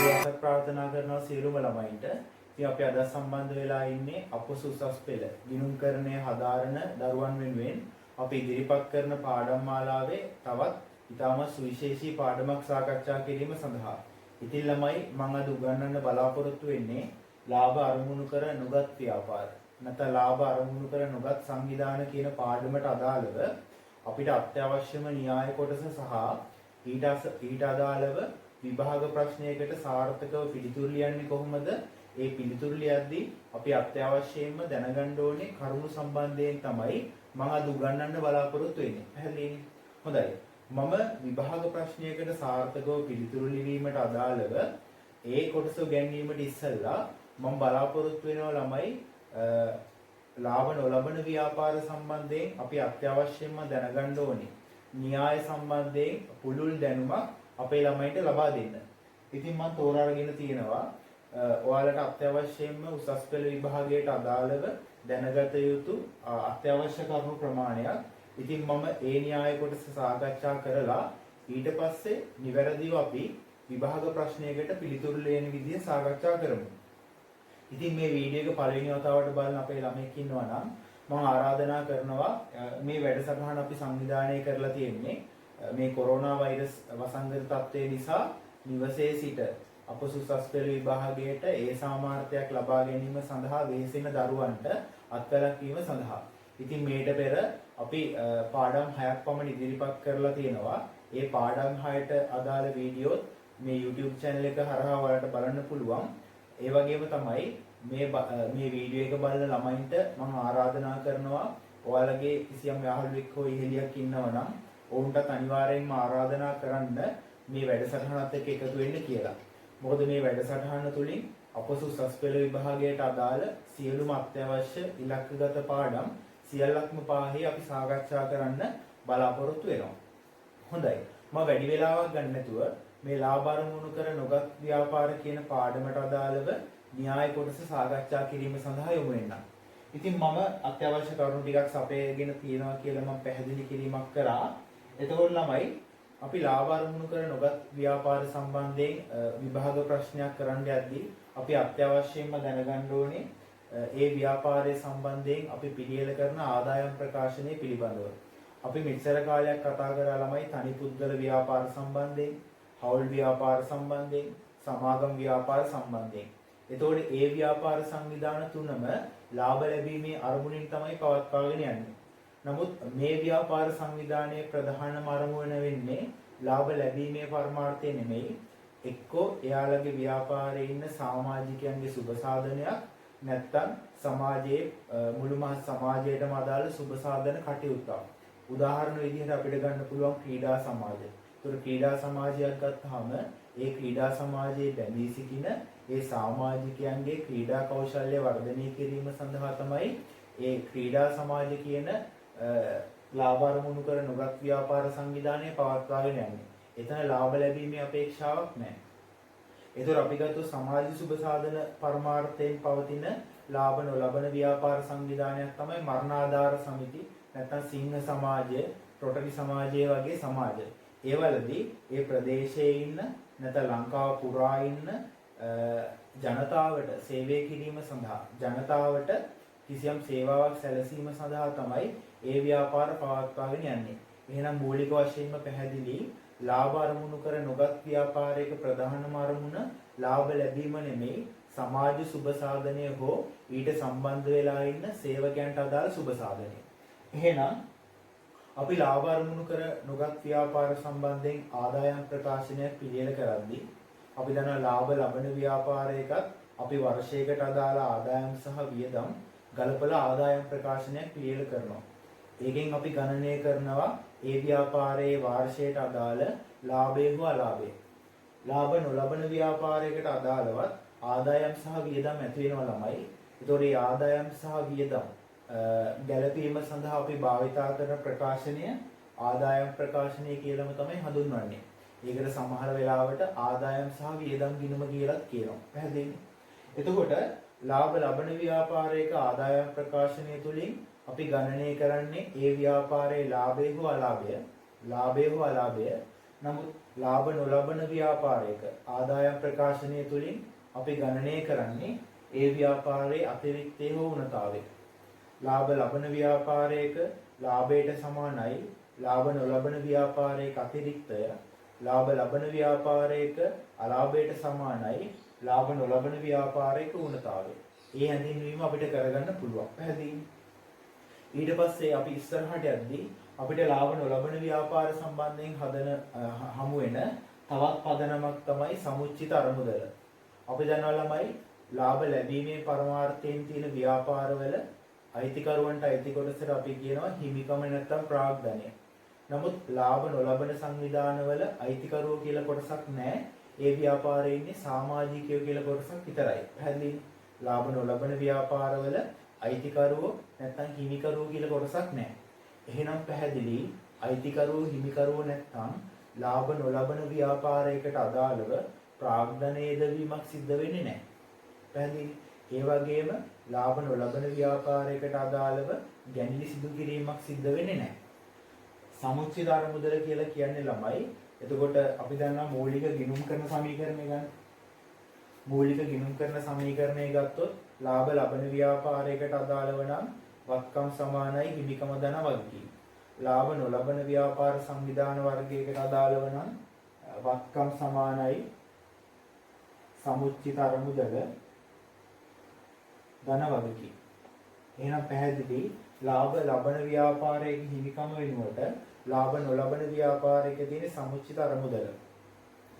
දවසක් ප්‍රාර්ථනා කරනවා සියලුම ළමයින්ට. ඉතින් අපි අද සම්බන්ධ වෙලා ඉන්නේ අපොස උසස් පෙළ ගිණුම්කරණය හදාරන දරුවන් වෙනුවෙන් අපි ඉදිරිපත් කරන පාඩම් මාලාවේ තවත් ඉතාම සුවිශේෂී පාඩමක් සාකච්ඡා කිරීම සඳහා. ඉතින් ළමයි මම අද උගන්වන්න බලාපොරොත්තු වෙන්නේ ලාභ අරමුණු කර නොගත් ව්‍යාපාර. නැත්නම් ලාභ අරමුණු කර නොගත් සංවිධාන කියන පාඩමට අදාළව අපිට අත්‍යවශ්‍යම න්‍යාය කොටස සහ ඊට අදාළව විභාග ප්‍රශ්නයකට සාර්ථකව පිළිතුරු ලියන්නේ කොහොමද? ඒ පිළිතුරු ලියද්දී අපි අත්‍යවශ්‍යයෙන්ම දැනගන්න ඕනේ කරුණු සම්බන්ධයෙන් තමයි මම අද උගන්වන්න බලාපොරොත්තු වෙන්නේ. පැහැදිලිනේ? හොඳයි. මම විභාග ප්‍රශ්නයකට සාර්ථකව පිළිතුරු ලිවීමට අදාළව ඒ කොටස ගැනීමට ඉස්සෙල්ලා මම බලාපොරොත්තු වෙනවා ළමයි ලාභ නොලබන ව්‍යාපාර සම්බන්ධයෙන් අපි අත්‍යවශ්‍යයෙන්ම දැනගන්න ඕනේ න්‍යාය සම්බන්ධයෙන් පුළුල් දැනුමක් අපේ ළමයින්ට ලබා දෙන්න. ඉතින් මම තෝරාගෙන තියෙනවා ඔයාලට අත්‍යවශ්‍යයෙන්ම උසස් පෙළ විභාගයට අදාළව දැනගත යුතු අත්‍යවශ්‍ය කරුණු ප්‍රමාණයක්. ඉතින් මම ඒ න්‍යාය කොටස සාකච්ඡා කරලා ඊට පස්සේ නිවැරදිව අපි විභාග ප්‍රශ්නයකට පිළිතුරු ලියන විදිය සාකච්ඡා කරමු. ඉතින් මේ වීඩියෝ එක පළවෙනි වතාවට බලන අපේ ළමෙක් ඉන්නවා නම් මම ආරාධනා කරනවා මේ වැඩසටහන අපි සංවිධානය කරලා තියෙන්නේ මේ කොරෝනා වෛරස් වසංගත තත්ත්වය නිසා නිවසේ සිට අපොස උසස් පෙළ විභාගයට ඒ සාමාර්ථයක් ලබා ගැනීම සඳහා වෙහෙසෙන දරුවන්ට අත්වැළක්වීම සඳහා. ඉතින් මේට පෙර අපි පාඩම් 6ක් පමණ ඉදිරිපත් කරලා තියෙනවා. ඒ පාඩම් 6ට අදාළ වීඩියෝත් මේ YouTube channel එක හරහා ඔයාලට බලන්න පුළුවන්. ඒ වගේම තමයි මේ වීඩියෝ එක බලන ළමයින්ට මම ආරාධනා කරනවා ඔයාලගේ කිසියම් යාළුවෙක් හෝ ඉහෙලියක් ඉන්නවා නම් ඔවුන්ටත් අනිවාර්යයෙන්ම ආරාධනා කරන්න මේ වැඩසටහනත් එක්ක එකතු වෙන්න කියලා. මොකද මේ වැඩසටහන තුලින් අපොස උසස් පෙළ විභාගයට අදාළ සියලුම අත්‍යවශ්‍ය ඉලක්කගත පාඩම් සියල්ලක්ම පාහේ අපි සාකච්ඡා කරන්න බලාපොරොත්තු වෙනවා. හොඳයි. මම වැඩි වෙලාවක් ගන්න නැතුව මේ ලාභ අරමුණු කර නොගත් ව්‍යාපාර කියන පාඩමට අදාළව න්‍යාය කොටස සාකච්ඡා කිරීම සඳහා යොමු වෙනවා. ඉතින් මම අත්‍යවශ්‍ය කරුණු ටිකක් සපයගෙන තියෙනවා කියලා මම පැහැදිලි කිරීමක් කරා. එතකොට ළමයි අපි ලාභ අරමුණු කර නොගත් ව්‍යාපාර සම්බන්ධයෙන් විභාග ප්‍රශ්නයක් කරන්න යද්දී අපි අත්‍යවශ්‍යයෙන්ම දැනගන්න ඕනේ ඒ ව්‍යාපාරයේ සම්බන්ධයෙන් අපි පිළියෙල කරන ආදායම් ප්‍රකාශනය පිළිබඳව. අපි මෙච්චර කාලයක් කතා කරා ළමයි තනි පුද්ගල ව්‍යාපාර සම්බන්ධයෙන්, හවුල් ව්‍යාපාර සම්බන්ධයෙන්, සමාගම් ව්‍යාපාර සම්බන්ධයෙන්. එතකොට ඒ ව්‍යාපාර සංවිධාන තුනම ලාභ ලැබීමේ අරමුණින් තමයි පවත්වාගෙන යන්නේ. නමුත් මේ ව්‍යාපාර සංවිධානයේ ප්‍රධානම අරමුණ වෙන්නේ ලාභ ලැබීමේ පරමාර්ථය නෙමෙයි. එක්කෝ එයාලගේ ව්‍යාපාරයේ ඉන්න සමාජිකයන්ගේ සුබ සාධනයක් නැත්තම් සමාජයේ මුළුමහත් සමාජයටම අදාළ සුබ සාධන කටයුත්තක්. උදාහරණ විදිහට අපිට ගන්න පුළුවන් ක්‍රීඩා සමාජය. ඒතර ක්‍රීඩා සමාජයක් ගත්තාම ඒ ක්‍රීඩා සමාජයේ බැඳී සිටින ඒ සමාජිකයන්ගේ ක්‍රීඩා කෞශල්‍ය වර්ධනය කිරීම සඳහා තමයි ඒ ක්‍රීඩා සමාජ කියන ලාභ අරමුණු කර නොගත් ව්‍යාපාර සංවිධානය පවත්වාගෙන යන්නේ. එතන ලාභ ලැබීමේ අපේක්ෂාවක් නැහැ. ඒතර අපි ගත්තොත් සමාජ සුබ සාධන පරමාර්ථයෙන් පවතින ලාභ නොලබන ව්‍යාපාර සංවිධානයක් තමයි මරණාධාර සමිති නැත්නම් සිංහ සමාජය, රොටරි සමාජය වගේ සමාජ. ඒවලදී ඒ ප්‍රදේශයේ ඉන්න නැත්නම් ලංකාව පුරා ඉන්න ජනතාවට සේවය කිරීම සඳහා ජනතාවට කිසියම් සේවාවක් සැලසීම සඳහා තමයි ඒ ව්‍යාපාර පවත්වාගෙන යන්නේ. එහෙනම් මූලික වශයෙන්ම පැහැදිලි ලාභ අරමුණු කර නොගත් ව්‍යාපාරයක ප්‍රධානම අරමුණ ලාභ ලැබීම නෙමෙයි සමාජ සුබ සාධනය හෝ ඊට සම්බන්ධ වෙලා ඉන්න සේවකයන්ට අදාළ සුබ සාධනය. එහෙනම් අපි ලාභ අරමුණු කර නොගත් ව්‍යාපාර සම්බන්ධයෙන් ආදායම් ප්‍රකාශනයක් පිළියෙල කරද්දී අපි දන්නවා ලාභ ලබන ව්‍යාපාරයකත් අපි වර්ෂයකට අදාළ ආදායම් සහ වියදම් ගලපලා ආදායම් ප්‍රකාශනයක් පිළියෙල කරනවා. ඒකෙන් අපි ගණනය කරනවා ඒ ව්‍යාපාරයේ වාර්ෂයට අදාළ ලාභය හෝ අලාභය. ලාභ නොලබන ව්‍යාපාරයකට අදාළවත් ආදායම් සහ වියදම් ඇති වෙනවා ළමයි. ඒතකොට මේ ආදායම් සහ වියදම් ගැලපීම සඳහා අපි භාවිතා කරන ප්‍රකාශනය ආදායම් ප්‍රකාශනය කියලාම තමයි හඳුන්වන්නේ. ඒකට සමහර වෙලාවට ආදායම් සහ වියදම් ගිණුම කියලාත් කියනවා. පැහැදිලිද? එතකොට ලාභ ලබන ව්‍යාපාරයක ආදායම් ප්‍රකාශනය තුලින් අපි ගණනය කරන්නේ ඒ ව්‍යාපාරයේ ලාභය හෝ අලාභය නමුත් ලාභ නොලබන ව්‍යාපාරයක ආදායම් ප්‍රකාශනය තුළින් අපි ගණනය කරන්නේ ඒ ව්‍යාපාරයේ අතිරික්තය හෝ උණතාවය. ලාභ ලබන ව්‍යාපාරයක ලාභයට සමානයි ලාභ නොලබන ව්‍යාපාරයක අතිරික්තය. ලාභ ලබන ව්‍යාපාරයක අලාභයට සමානයි ලාභ නොලබන ව්‍යාපාරයක උණතාවය. ඒ හැඳින්වීම අපිට කරගන්න පුළුවන්. පැහැදිලිද? ඊට පස්සේ අපි ඉස්සරහට යද්දී අපිට ලාභ නොලබන ව්‍යාපාර සම්බන්ධයෙන් හමු වෙන තවත් පදනමක් තමයි සමුච්චිත අරමුදල. අපි දන්නවා ළමයි ලාභ ලැබීමේ පරමාර්ථයෙන් තියෙන ව්‍යාපාරවල අයිතිකරුවන්ට අයිති කොටසට අපි කියනවා හිමිකම නැත්නම් ප්‍රාග්ධනය. නමුත් ලාභ නොලබන සංවිධානවල අයිතිකරුවෝ කියලා කොටසක් නැහැ. ඒ ව්‍යාපාරයේ ඉන්නේ සමාජිකයෝ කියලා කොටසක් විතරයි. පැහැදිලිද? ලාභ නොලබන ව්‍යාපාරවල අයිතිකරුවෝ නැත්නම් හිමිකරුවෝ කියලා කොටසක් නැහැ. එහෙනම් පැහැදිලි අයිතිකරුවෝ හිමිකරුවෝ නැත්නම් ලාභ නොලබන ව්‍යාපාරයකට අදාළව ප්‍රාග්ධනය යෙදවීමක් සිද්ධ වෙන්නේ නැහැ. පැහැදිලි? ඒ වගේම ලාභ නොලබන ව්‍යාපාරයකට අදාළව ගැනීම සිදු කිරීමක් සිද්ධ වෙන්නේ නැහැ. සමුච්චිත අරමුදල කියලා කියන්නේ ළමයි. එතකොට අපි දන්නවා මූලික ගිණුම් කරන සමීකරණය ගන්න. මූලික ගිණුම් කරන සමීකරණය ගත්තොත් ලාභ ලබන ව්‍යාපාරයකට අදාළව නම් වත්කම් සමානයි හිමිකම ධන වගකීම. ලාභ නොලබන ව්‍යාපාර සංවිධාන වර්ගයකට අදාළව නම් වත්කම් සමානයි සමුච්චිත අරමුදල ධන වගකීම. එහෙනම් පැහැදිලි ලාභ ලබන ව්‍යාපාරයේ හිමිකම වෙනුවට ලාභ නොලබන ව්‍යාපාරයක තියෙන සමුච්චිත අරමුදල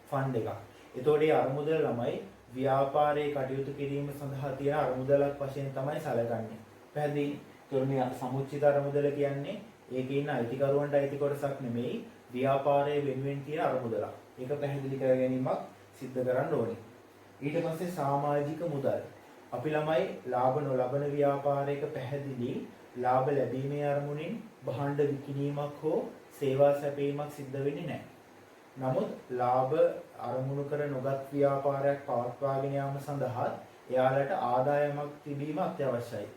ෆන්ඩ් එකක්. එතකොට මේ අරමුදල ළමයි ව්‍යාපාරයේ කටයුතු කිරීම සඳහා තියෙන අරමුදලක් වශයෙන් තමයි සැලකන්නේ. පැහැදිලි? ඒතකොට මේ සමුච්චිත අරමුදල කියන්නේ ඒකේ ඉන්න අයිතිකරුවන්ට අයිති කොටසක් නෙමෙයි ව්‍යාපාරයේ වෙනුවෙන් තියෙන අරමුදලක්. ඒක පැහැදිලි කර ගැනීමක් සිද්ධ කරන්න ඕනේ. ඊට පස්සේ සමාජික මුදල්. අපි ළමයි ලාභ නොලබන ව්‍යාපාරයක පැහැදිලි ලාභ ලැබීමේ අරමුණින් භාණ්ඩ විකිණීමක් හෝ සේවා සැපයීමක් සිද්ධ වෙන්නේ නැහැ. නමුත් ලාභ අරමුණු කර නොගත් ව්‍යාපාරයක් පවත්වාගෙන යාම සඳහා එයාලට ආදායමක් තිබීම අත්‍යවශ්‍යයි.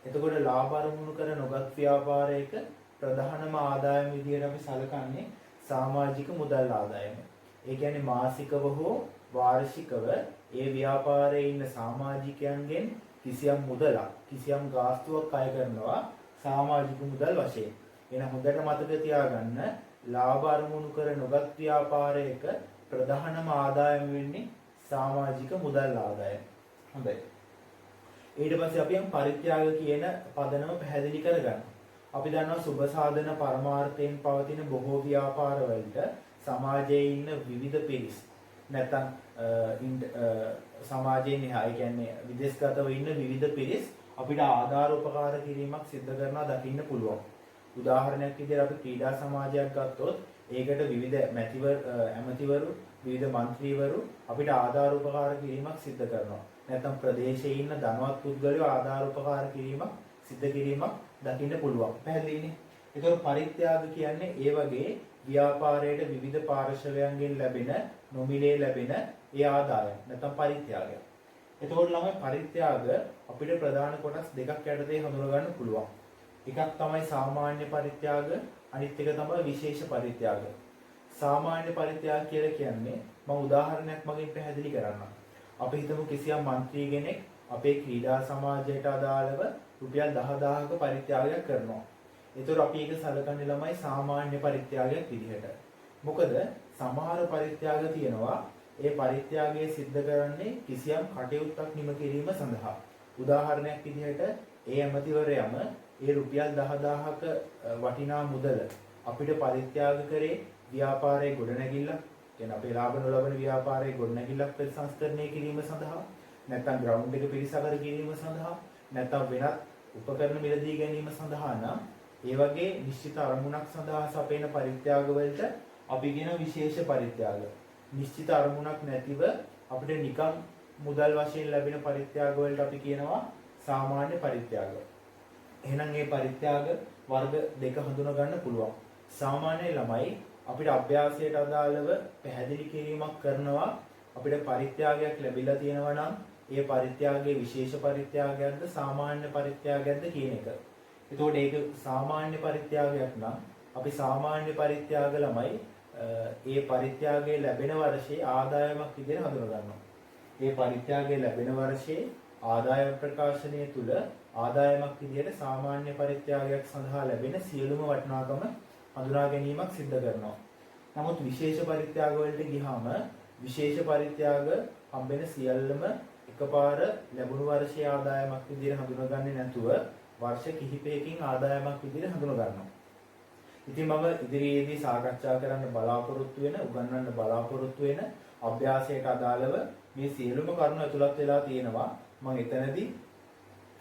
එතකොට ලාභ අරමුණු කර නොගත් ව්‍යාපාරයක ප්‍රධානම ආදායම විදියට අපි සැලකන්නේ සමාජික මුදල් ආදායම. ඒ කියන්නේ මාසිකව හෝ වාර්ෂිකව ඒ ව්‍යාපාරයේ ඉන්න සමාජිකයන්ගෙන් කිසියම් මුදලක් කිසියම් ගාස්තුවක් අය කරනවා සමාජික මුදල් වශයෙන්. එහෙනම් හොඳට මතක තියාගන්න ලාභ අරමුණු කර නොගත් ව්‍යාපාරයක ප්‍රධානම ආදායම වෙන්නේ සමාජික මුදල් ආදායම. හොඳයි. ඊට පස්සේ අපි පරිත්‍යාග කියන පදනම පැහැදිලි කරගන්න. අපි දන්නවා සුබ සාධන පරමාර්ථයෙන් පවතින බොහෝ ව්‍යාපාරවලට සමාජයේ ඉන්න විවිධ පිරිස් නැත්නම් සමාජයෙන් එහා ඒ කියන්නේ විදේශගතව ඉන්න විවිධ පිරිස් අපිට ආධාර උපකාර කිරීමක් සිදු කරනවා දකින්න පුළුවන්. උදාහරණයක් විදිහට අපි ක්‍රීඩා සමාජයක් ගත්තොත් ඒකට විවිධ ඇමතිවරු විවිධ മന്ത്രിවරු අපිට ආධාර උපකාර කිරීමක් සිදු කරනවා. නැත්නම් ප්‍රදේශයේ ඉන්න ධනවත් පුද්ගලයෝ ආධාර උපකාර කිරීමක් සිදු කිරීමක් දකින්න පුළුවන්. පැහැදිලිනේ? ඒකෝ පරිත්‍යාග කියන්නේ ඒ වගේ ව්‍යාපාරයේ විවිධ පාර්ශවයන්ගෙන් ලැබෙන නොමිලේ ලැබෙන ඒ ආදායම නැත්නම් පරිත්‍යාගය. එතකොට ළමයි පරිත්‍යාග අපිට ප්‍රධාන කොටස් දෙකක් යටතේ හඳුනා ගන්න පුළුවන්. එකක් තමයි සාමාන්‍ය පරිත්‍යාග, අනිත් එක තමයි විශේෂ පරිත්‍යාග. සාමාන්‍ය පරිත්‍යාග කියලා කියන්නේ මම උදාහරණයක් මගින් පැහැදිලි කරන්නම්. අපි හිතමු කිසියම් മന്ത്രി කෙනෙක් අපේ ක්‍රීඩා සමාජයට අදාළව රුපියල් 10000ක පරිත්‍යාගයක් කරනවා. ඒතර අපි ඒක සැලකන්නේ ළමයි සාමාන්‍ය පරිත්‍යාගයක් විදිහට. මොකද සමහර පරිත්‍යාග තියෙනවා ඒ පරිත්‍යාගය සිද්ධ කරන්නේ කිසියම් කටයුත්තක් නිම කිරීම සඳහා. උදාහරණයක් විදිහට ඒ ඇමතිවරයම ඒ රුපියල් 10000ක වටිනා මුදල අපිට පරිත්‍යාග කරේ ව්‍යාපාරයේ ගොඩනැගිල්ලක්, කියන අපේ ලාභ නොලබන ව්‍යාපාරයේ ගොඩනැගිල්ලක් ප්‍රතිසංස්කරණය කිරීම සඳහා, නැත්නම් ග්‍රවුන්ඩ් එක පිරිසකර කිරීම සඳහා, නැත්නම් වෙනත් උපකරණ මිලදී ගැනීම සඳහා නම් ඒ වගේ නිශ්චිත අරමුණක් සඳහා සපයන පරිත්‍යාග වලට අපි කියන විශේෂ පරිත්‍යාග. නිශ්චිත අරමුණක් නැතිව අපිට නිකම් මුදල් වශයෙන් ලැබෙන පරිත්‍යාග වලට අපි කියනවා සාමාන්‍ය පරිත්‍යාග. එහෙනම් මේ පරිත්‍යාග වර්ග දෙක හඳුනා ගන්න පුළුවන්. සාමාන්‍ය ළමයි අපිට අභ්‍යාසයට අදාළව පැහැදිලි කිරීමක් කරනවා අපිට පරිත්‍යාගයක් ලැබිලා තියෙනවා නම් ඒ පරිත්‍යාගයේ විශේෂ පරිත්‍යාගයක්ද සාමාන්‍ය පරිත්‍යාගයක්ද කියන එක. එතකොට ඒක සාමාන්‍ය පරිත්‍යාගයක් නම් අපි සාමාන්‍ය පරිත්‍යාග ළමයි ඒ පරිත්‍යාගය ලැබෙන වර්ෂයේ ආදායමක් විදිහට හඳුනා ගන්නවා. ඒ පරිත්‍යාගය ලැබෙන වර්ෂයේ ආදායම් ප්‍රකාශනය තුල ආදායමක් විදිහට සාමාන්‍ය පරිත්‍යාගයක් සඳහා ලැබෙන සියලුම වටිනාකම හඳුනා ගැනීමක් සිද්ධ කරනවා. නමුත් විශේෂ පරිත්‍යාග වලට ගියාම විශේෂ පරිත්‍යාග හම්බෙන සියල්ලම එකපාර ලැබුණු වර්ෂයේ ආදායමක් විදිහට හඳුනාගන්නේ නැතුව වර්ෂ කිහිපයකින් ආදායමක් විදිහට හඳුනා ගන්නවා. ඉතින් මම ඉදිරියේදී සාකච්ඡා කරන්න බලාපොරොත්තු වෙන උගන්වන්න බලාපොරොත්තු වෙන අභ්‍යාසයට අදාළව මේ සියලුම කරුණු ඇතුළත් වෙලා තියෙනවා. මම එතනදී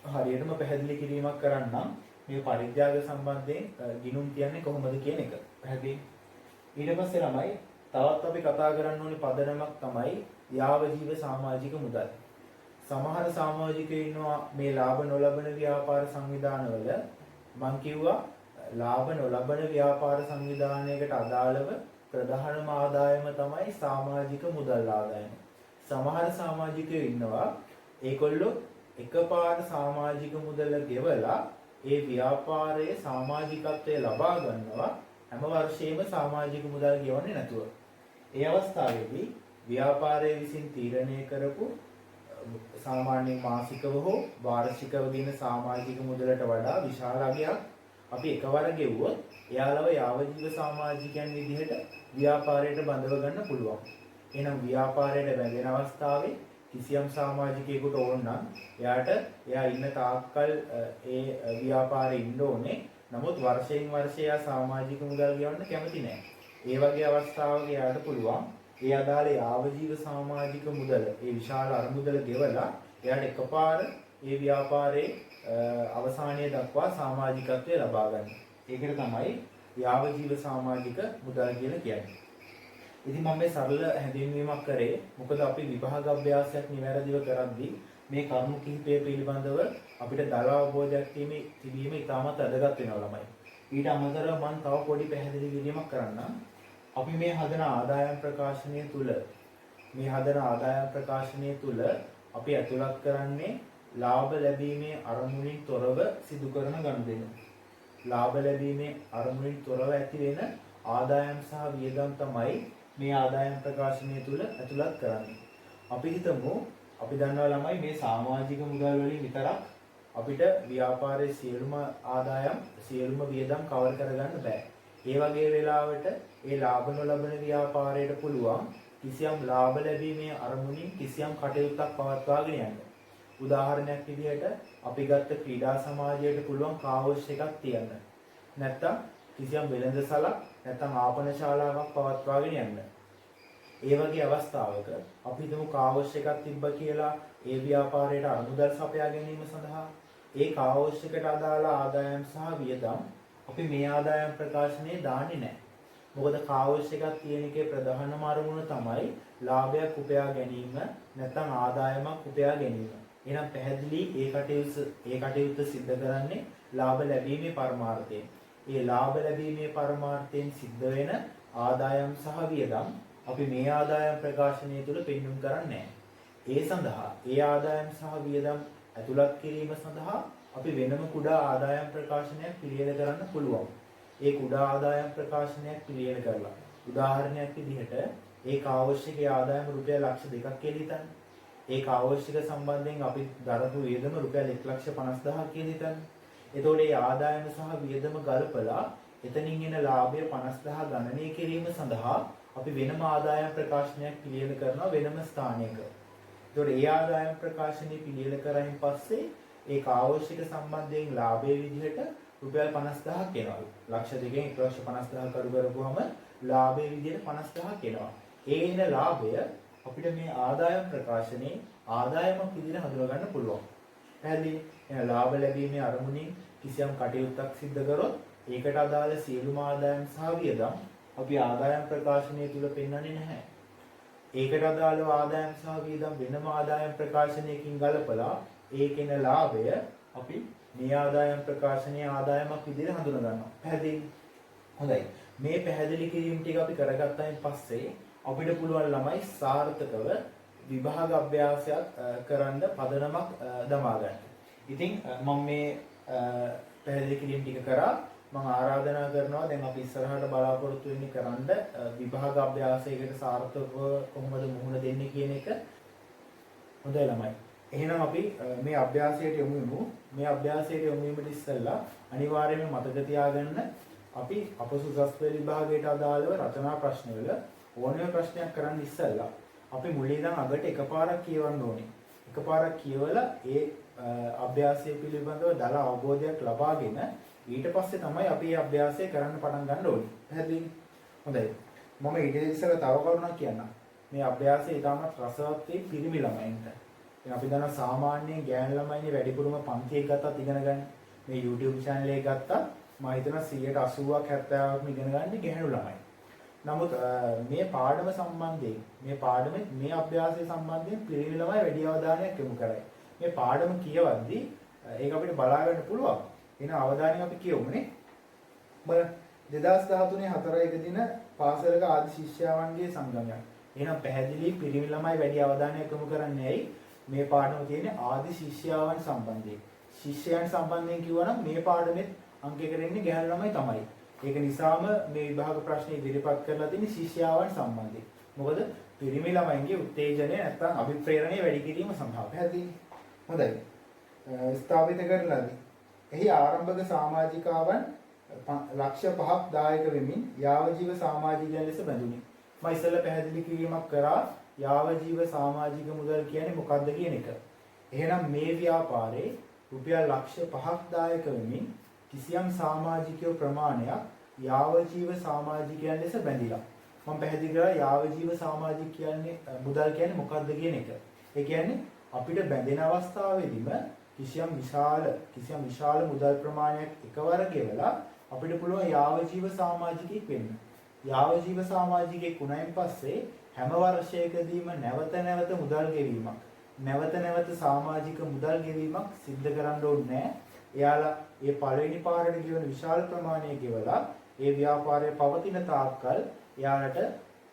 හරියටම පැහැදිලි කිරීමක් කරන්නම් මේ පරිත්‍යාග සම්බන්ධයෙන් ගිනුම් කියන්නේ කොහොමද කියන එක. පැහැදිලි. ඊට පස්සේ ළමයි තවත් අපි කතා කරන්න ඕනේ පදනමක් තමයි යාව ජීව සමාජික මුදල්. සමහර සමාජිකයෝ ඉන්නවා මේ ලාභ නොලබන ව්‍යාපාර සංවිධානවල. මම කිව්වා ලාභ නොලබන ව්‍යාපාර සංවිධානයකට අදාළව ප්‍රධානම ආදායම තමයි සමාජික මුදල් ආදායම. සමහර සමාජිකයෝ ඉන්නවා ඒගොල්ලෝ එකපාර සමාජික මුදල ගෙවලා ඒ ව්‍යාපාරයේ සමාජිකත්වය ලබා ගන්නවා හැම වර්ෂයෙම සමාජික මුදල් ගෙවන්නේ නැතුව. ඒ අවස්ථාවේදී ව්‍යාපාරයේ විසින් තීරණය කරපු සාමාන්‍ය මාසිකව හෝ වාර්ෂිකව දින සමාජික මුදලට වඩා විශාල අගයක් අපි එකවර ගෙවුවොත් එයාලව යාවජීව සමාජිකයන් විදිහට ව්‍යාපාරයට බඳව ගන්න පුළුවන්. එහෙනම් ව්‍යාපාරයට බැඳෙන අවස්ථාවේ කිසියම් සමාජිකයෙකුට ඕන නම් එයා ඉන්න තාක්කල් ඒ ව්‍යාපාරේ ඉන්න ඕනේ. නමුත් වර්ෂයෙන් වර්ෂය සමාජික මුදල් ගෙවන්න කැමති නැහැ. ඒ වගේ අවස්ථාවක එයාට පුළුවන් ඒ අදාළ යාවජීව සමාජික මුදල ඒ විශාල අරමුදල ගෙවලා එයාට එකපාර ඒ ව්‍යාපාරයේ අවසානයේ දක්වා සමාජිකත්වය ලබා ගන්න. ඒකට තමයි යාවජීව සමාජික මුදල් කියලා කියන්නේ. ඉතින් මම මේ සරල හැඳින්වීමක් කරේ මොකද අපි විභාග අභ්‍යාසයක් නිවැරදිව කරද්දී මේ කරුණු කිහිපය පිළිබඳව අපිට දල අවබෝධයක් තිබීම ඉතාමත් වැදගත් වෙනවා ළමයි. ඊට අමතරව මම තව පොඩි පැහැදිලි කිරීමක් කරන්නම්. අපි මේ හදන ආදායම් ප්‍රකාශනය තුල අපි ඇතුළත් කරන්නේ ලාභ ලැබීමේ අරමුණින් තොරව සිදු කරන ගනුදෙනු. ලාභ ලැබීමේ අරමුණින් තොරව ඇති වෙන ආදායම් සහ වියදම් තමයි මේ ආදායම් ප්‍රකාශනය තුල ඇතුළත් කරන්නේ. අපි හිතමු අපි දන්නවා ළමයි මේ සමාජික මුදල් වලින් විතරක් අපිට ව්‍යාපාරයේ සියලුම ආදායම් සියලුම වියදම් කවර් කරගන්න බෑ. ඒ වගේ වෙලාවට ඒ ලාභ නොලබන ව්‍යාපාරයට පුළුවන් කිසියම් ලාභ ලැබීමේ අරමුණින් කිසියම් කටයුත්තක් පවත්වාගෙන යන්න. උදාහරණයක් විදිහට අපි ගත්ත ක්‍රීඩා සමාජයට පුළුවන් කාවොස් එකක් තියන්න. නැත්තම් කිසියම් වෙළඳසලක් නැත්තම් ආපන ශාලාවක් පවත්වාගෙන යන්න. ඒ වගේ අවස්ථාවක අපි හිතමු කාවොස් එකක් තිබ්බ කියලා ඒ ව්‍යාපාරයට අනුමුදල් සපයා ගැනීම සඳහා ඒ කාවොස් එකට අදාළ ආදායම් සහ වියදම් අපි මේ ආදායම් ප්‍රකාශනයේ දාන්නේ නැහැ. මොකද කාවොස් එකක් තියෙන එකේ ප්‍රධානම අරමුණ තමයි ලාභයක් උපයා ගැනීම නැත්නම් ආදායමක් උපයා ගැනීම. එහෙනම් පැහැදිලි ඒ කටයුත්ත සිද්ධ කරන්නේ ලාභ ලැබීමේ පරමාර්ථයෙන්. ඒ ලාභ ලැබීමේ පරමාර්ථයෙන් සිද්ධ වෙන ආදායම් සහ වියදම් අපි මේ ආදායම් ප්‍රකාශනය තුළ පෙන්වුම් කරන්නේ ඒ සඳහා ඒ ආදායම් සහ වියදම් ඇතුළත් කිරීම සඳහා අපි වෙනම කුඩා ආදායම් ප්‍රකාශනයක් පිළියෙල කරන්න පුළුවන්. ඒ කුඩා ආදායම් ප්‍රකාශනයක් පිළියෙල කරලා උදාහරණයක් විදිහට ඒ කාවශ්‍යක ආදායම රුපියල් ලක්ෂ 2ක් කියලා හිතන්න. ඒ කාවශ්‍යක සම්බන්ධයෙන් අපි දරපු වියදම රුපියල් 1,50,000ක් කියලා හිතන්න. එතකොට මේ ආදායම සහ වියදම ගලපලා එතනින් එන ලාභය 50,000 ගණනය කිරීම සඳහා අපි වෙනම ආදායම් ප්‍රකාශනයක් පිළියෙල කරනවා වෙනම ස්ථානයක. එතකොට ඒ ආදායම් ප්‍රකාශනය පිළියෙල කරයින් පස්සේ ඒ කාවශ්‍යක සම්බන්ධයෙන් ලාභයේ විදිහට රුපියල් 50,000ක් එනවා. ලක්ෂ 2කින් 1,50,000 කරු කරපුවම ලාභයේ විදිහට 50,000ක් එනවා. ඒ එන ලාභය අපිට මේ ආදායම් ප්‍රකාශනයේ ආදායමක් විදිහට හඳුනා ගන්න පුළුවන්. පැහැදිලි? එහෙනම් ලාභ ලැබීමේ අරමුණින් කිසියම් කටයුත්තක් සිද්ධ කරොත් ඒකට අදාළ සියලුම ආදායම් සහ වියදම් අපි ආදායම් ප්‍රකාශනය තුල පෙන්වන්නේ නැහැ. ඒකට අදාළව ආදායම් සහ වියදම් වෙනම ආදායම් ප්‍රකාශනයකින් ගලපලා ඒකෙන ලාභය අපි මේ ආදායම් ප්‍රකාශනයේ ආදායමක් විදිහට හඳුනා ගන්නවා. පැහැදිලි? හොඳයි. මේ පැහැදිලි කිරීම ටික අපි කරගත්තායින් පස්සේ අපිට පුළුවන් ළමයි සාර්ථකව විභාග අභ්‍යාසයක් කරන්න පදනමක් දමා ගන්න. ඉතින් මම මේ පැහැදිලි කිරීම ටික කරා. මම ආරාධනා කරනවා දැන් අපි ඉස්සරහට බලාපොරොත්තු වෙන්නේ කරන්න විභාග අභ්‍යාසයකට සාර්ථකව කොහොමද මුහුණ දෙන්නේ කියන එක. හොඳයි ළමයි. එහෙනම් අපි මේ අභ්‍යාසයට යමු වෙමු. මේ අභ්‍යාසයට යමු වීමට ඉස්සෙල්ලා අනිවාර්යයෙන්ම මතක තියාගන්න අපි අපසුසස් පෙළ විභාගයට අදාළව රචනා ප්‍රශ්නවල ඕනෑම ප්‍රශ්නයක් කරන්න ඉස්සෙල්ලා අපි මුලින් ඉඳන් අගට එකපාරක් කියවන්න ඕනේ. එකපාරක් කියවලා ඒ අභ්‍යාසය පිළිබඳව දල අවබෝධයක් ලබාගෙන ඊට පස්සේ තමයි අපි මේ අභ්‍යාසය කරන්න පටන් ගන්න ඕනේ. පැහැදිලිද? හොඳයි. මම ඊට ඉස්සෙල්ලා තව කරුණක් කියන්නම්. මේ අභ්‍යාසය ඉතාමත් රසවත් වෙයි පිරිමි ළමයින්ට. දැන් අපි දන්නවා සාමාන්‍යයෙන් ගෑනු ළමයිනේ වැඩිපුරම පන්තියක් ගත්තත් ඉගෙන ගන්න. මේ YouTube channel එක ගත්තත් මම හිතනවා 80%ක් 70%ක්ම ඉගෙන ගන්න ගැහැණු ළමයි. නමුත් මේ පාඩම සම්බන්ධයෙන් මේ අභ්‍යාසය සම්බන්ධයෙන් පිරිමි ළමයි වැඩි අවධානයක් යොමු කරයි. මේ පාඩම කියවද්දී ඒක අපිට බලා ගන්න පුළුවන්. එන අවධානයෙන් අපි කියවමුනේ. බලන්න 2013 4 දින පාසලක ආදි ශිෂ්‍යයන්ගේ සංගමයක්. එහෙනම් පැහැදිලි පිරිමි ළමයි වැඩි අවධානයක් යොමු කරන්නේ ඇයි? මේ පාඩම තියෙන්නේ ආදි ශිෂ්‍යයන් සම්බන්ධයෙන්. ශිෂ්‍යයන් සම්බන්ධයෙන් කිව්වනම් මේ පාඩමෙත් අංක එක දෙන්නේ ගැහැණු ළමයි තමයි. ඒක නිසාම මේ විභාග ප්‍රශ්න ඉදිරිපත් කරලා තියෙන්නේ ශිෂ්‍යයන් සම්බන්ධයෙන්. මොකද පිරිමි ළමයින්ගේ උත්තේජනය නැත්නම් අභිප්‍රේරණය වැඩි කිරීම සඳහා. පැහැදිලි? හොඳයි. ස්ථාපිත කරලාදී. එහි ආරම්භක සමාජිකාවන් ලක්ෂ 5ක් දායක වෙමින් යාවජීව සමාජිකයන් ලෙස බැඳුනි. මම ඉස්සෙල්ලා පැහැදිලි කිරීමක් කරා යාවජීව සමාජික මුදල් කියන්නේ මොකක්ද කියන එක. එහෙනම් මේ ව්‍යාපාරේ රුපියල් ලක්ෂ 5ක් දායක වෙමින් කිසියම් සමාජිකයෝ ප්‍රමාණයක් යාවජීව සමාජිකයන් ලෙස බැඳිලා. මම පැහැදිලි කරා යාවජීව සමාජික කියන්නේ මුදල් කියන්නේ මොකක්ද කියන එක. ඒ කියන්නේ අපිට බැඳෙන අවස්ථාවේදීම කිසියම් විශාල මුදල් ප්‍රමාණයක් එකවර ගෙවලා අපිට පුළුවන් යාවජීව සමාජිකයෙක් වෙන්න. යාවජීව සමාජිකයෙක් වුණායින් පස්සේ හැම වර්ෂයකදීම නැවත මුදල් ගෙවීමක් නැවත සමාජික මුදල් ගෙවීමක් සිද්ධ කරන්න ඕනේ නැහැ. එයාලා මේ පළවෙනි පාරට ගෙවන විශාල ප්‍රමාණය ගෙවලා ඒ ව්‍යාපාරය පවතින තාක්කල් එයාලට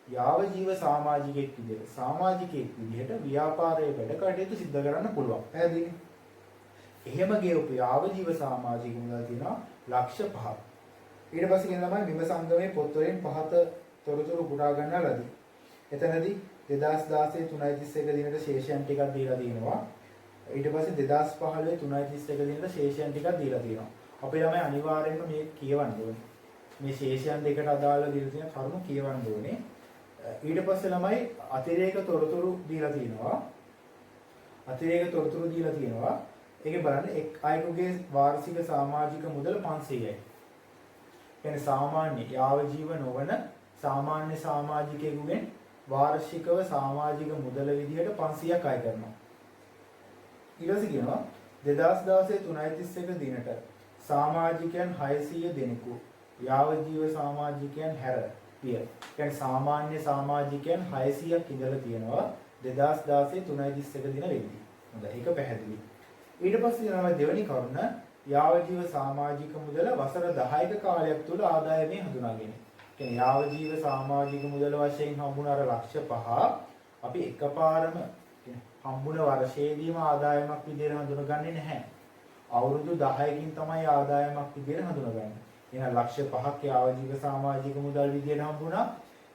යාවජීව සමාජිකයෙක් විදිහට ව්‍යාපාරයේ වැඩ කටයුතු සිද්ධ කරන්න පුළුවන්. පැහැදිලි? එහෙම ගෙවපු යාවජීව සමාජික මුදල් තියෙනවා ලක්ෂ 5ක්. ඊට පස්සේ කියන තමයි මෙම සංගමයේ පොත්වලින් පහත තොරතුරු පුරා ගන්නා ලදී. එතනදී 2016 3:31 දිනට ශේෂයන් ටිකක් දීලා තියෙනවා. ඊට පස්සේ 2015 3:31 දිනට ශේෂයන් ටිකක් දීලා තියෙනවා. අපේ ළමයි අනිවාර්යයෙන්ම මේ කියවන්න ඕනේ. මේ ශේෂයන් දෙකට අදාළව දීලා තියෙන කරුණු කියවන්න ඕනේ. ඊට පස්සේ ළමයි අතිරේක තොරතුරු දීලා තියෙනවා. ඒකේ බලන්න එක් අයෙකුගේ වාර්ෂික සමාජික මුදල 500යි. කියන්නේ සාමාන්‍ය යාවජීව නොවන සාමාන්‍ය සමාජිකයෙකුගෙන් වාර්ෂිකව සමාජික මුදල විදිහට 500ක් අය කරනවා. ඊට පස්සේ කියනවා 2016 3:31 දිනට සමාජිකයන් 600 දෙනෙකු යාවජීව සමාජිකයන් හැර පිය. කියන්නේ සාමාන්‍ය සමාජිකයන් 600ක් ඉඳලා තියෙනවා 2016 3:31 දින වෙද්දී. හොඳයි ඒක පැහැදිලි. ඊට පස්සේ යනවා දෙවෙනි කරුණ යාවජීව සමාජික මුදල වසර 10ක කාලයක් තුළ ආදායමේ හඳුනාගෙන. කියන්නේ යාවජීව සමාජික මුදල වශයෙන් හම්බුන අර ලක්ෂ 5 අපි එකපාරම හම්බුන වර්ෂයේදීම ආදායමක් විදිහට හඳුනගන්නේ නැහැ. අවුරුදු 10කින් තමයි ආදායමක් විදිහට හඳුනගන්නේ. එහෙනම් ලක්ෂ 5ක් යාවජීව සමාජික මුදල් විදිහට හම්බුණා.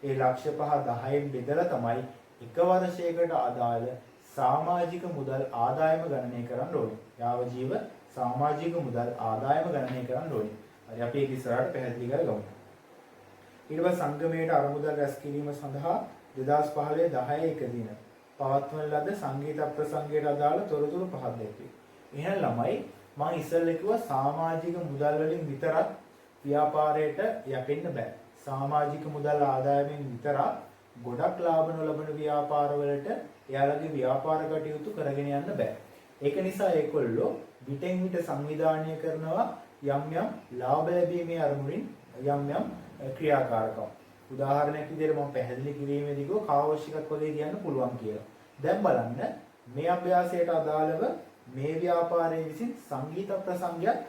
ඒ ලක්ෂ 5 10න් බෙදලා තමයි එක වර්ෂයකට අදාළ සමාජික මුදල් ආදායම ගණනය කරන්න ඕනේ. යාවජීව සමාජික මුදල් ආදායම ගණනය කරන්න ඕනේ. හරි අපි ඒක ඉස්සරහට පැහැදිලි කරගමු. ඊට පස්සේ සංගමයට අරමුදල් රැස් කිරීම සඳහා 2015 10 දින පවත්වන ලද සංගීත ප්‍රසංගයට අදාළ තොරතුරු පහක් දැක්වේ. එහෙනම් ළමයි මම ඉස්සෙල්ලා කිව්වා සමාජික මුදල් වලින් විතරක් ව්‍යාපාරයට යැපෙන්න බෑ. සමාජික මුදල් ආදායමෙන් විතරක් ගොඩක් ලාභ නොලබන ව්‍යාපාරවලට එයාලගේ ව්‍යාපාර කටයුතු කරගෙන යන්න බෑ. ඒක නිසා ඒගොල්ලෝ විටෙන් විට සංවිධානය කරනවා යම් ලාභ ලැබීමේ අරමුණින් යම් ක්‍රියාකාරකම්. උදාහරණයක් විදිහට මම පැහැදිලි කිරීමේදී ගෝ කාවශ්‍යකක් වගේ කියන්න පුළුවන් කියලා. දැන් බලන්න මේ අභ්‍යාසයට අදාළව මේ ව්‍යාපාරයේ විසින් සංගීත ප්‍රසංගයක්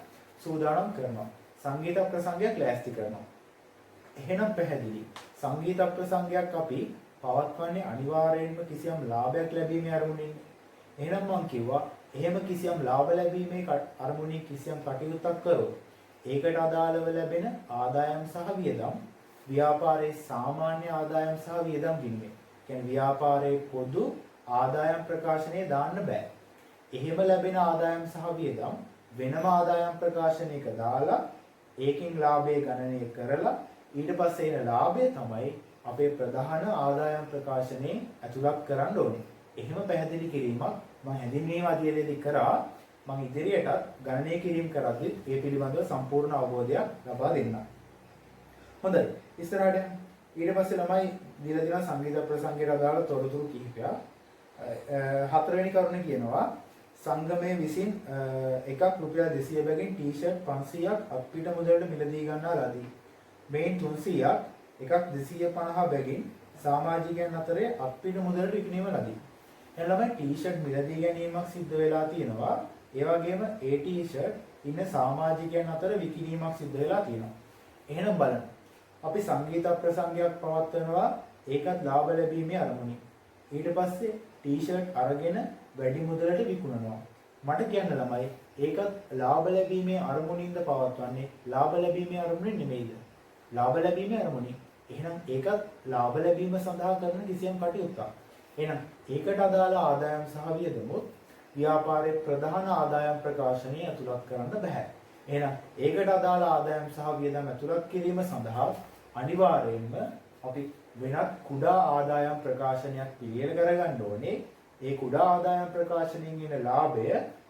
සූදානම් කරනවා. සංගීත ප්‍රසංගයක් ලෑස්ති කරනවා. එහෙනම් පැහැදිලි. සංගීත ප්‍රසංගයක් අපි පවත්වන්නේ අනිවාර්යයෙන්ම කිසියම් ලාභයක් ලැබීමේ අරමුණින්. එහෙනම් මම කිව්වා එහෙම කිසියම් ලාභ ලැබීමේ අරමුණින් කිසියම් කටයුත්තක් කරොත් ඒකට අදාළව ලැබෙන ආදායම් සහ වියදම් ව්‍යාපාරයේ සාමාන්‍ය ආදායම් සහ වියදම් ගිණුමේ. කියන්නේ ව්‍යාපාරයේ පොදු ආදායම් ප්‍රකාශනයේ දාන්න බෑ. එහෙම ලැබෙන ආදායම් සහ වියදම් වෙනම ආදායම් ප්‍රකාශනයක දාලා ඒකෙන් ලාභය ගණනය කරලා ඊට පස්සේ එන ලාභය තමයි අපේ ප්‍රධාන ආදායම් ප්‍රකාශනයේ ඇතුළත් කරන්න ඕනේ. එහෙම පැහැදිලි කිරීමක් මම හැඳින්වීම අධ්‍යයනයේදී කරා. මම ඉදිරියටත් ගණනය කිරීම කරද්දී ඒ පිළිබඳව සම්පූර්ණ අවබෝධයක් ලබා දෙන්නම්. හොඳයි. ඉස්සරහට ඊට පස්සේ ළමයි දීලා දෙන සංගීත ප්‍රසංගයට අදාළ තොරතුරු කිහිපයක්. හතරවෙනි කරුණ කියනවා සංගමයේ විසින් එකක් රුපියල් 200 බැගින් ටී-ෂර්ට් 500ක් අපිට මුදලට මිලදී ගන්නා ලදී. මේන් 300ක් එකක් 250 බැගින් සමාජිකයන් අතරේ අපිට මුදලට විකිණීම ලදී. එළම ටී-ෂර්ට් මිලදී ගැනීමක් සිද්ධ වෙලා තියෙනවා. ඒ වගේම ඒ ටී-ෂර්ට් ඉන්න සමාජිකයන් අතර විකිණීමක් සිද්ධ වෙලා තියෙනවා. එහෙනම් බලන්න. අපි සංගීත ප්‍රසංගයක් පවත්වනවා ඒකත් ලාභ ලැබීමේ අරමුණින්. ඊට පස්සේ ටී-ෂර්ට් අරගෙන වැඩි මුදලට විකුණනවා. මට කියන්න ළමයි ඒකත් ලාභ ලැබීමේ අරමුණින්ද පවත්වන්නේ ලාභ ලැබීමේ අරමුණින් නෙමෙයිද? ලාභ ලැබීමේ අරමුණින්. එහෙනම් ඒකත් ලාභ ලැබීම සඳහා කරන කිසියම් කටයුත්තක්. එහෙනම් ඒකට අදාළ ආදායම් සහ වියදමුත් ව්‍යාපාරයේ ප්‍රධාන ආදායම් ප්‍රකාශනයේ ඇතුළත් කරන්න බෑ. එහෙනම් ඒකට අදාළ ආදායම් සහ වියදම් ඇතුළත් කිරීම සඳහා අනිවාර්යයෙන්ම අපි වෙනත් කුඩා ආදායම් ප්‍රකාශනයක් පිළියෙල කරගන්න ඕනේ. ඒ කුඩා ආදායම් ප්‍රකාශනයෙන් එන ලාභය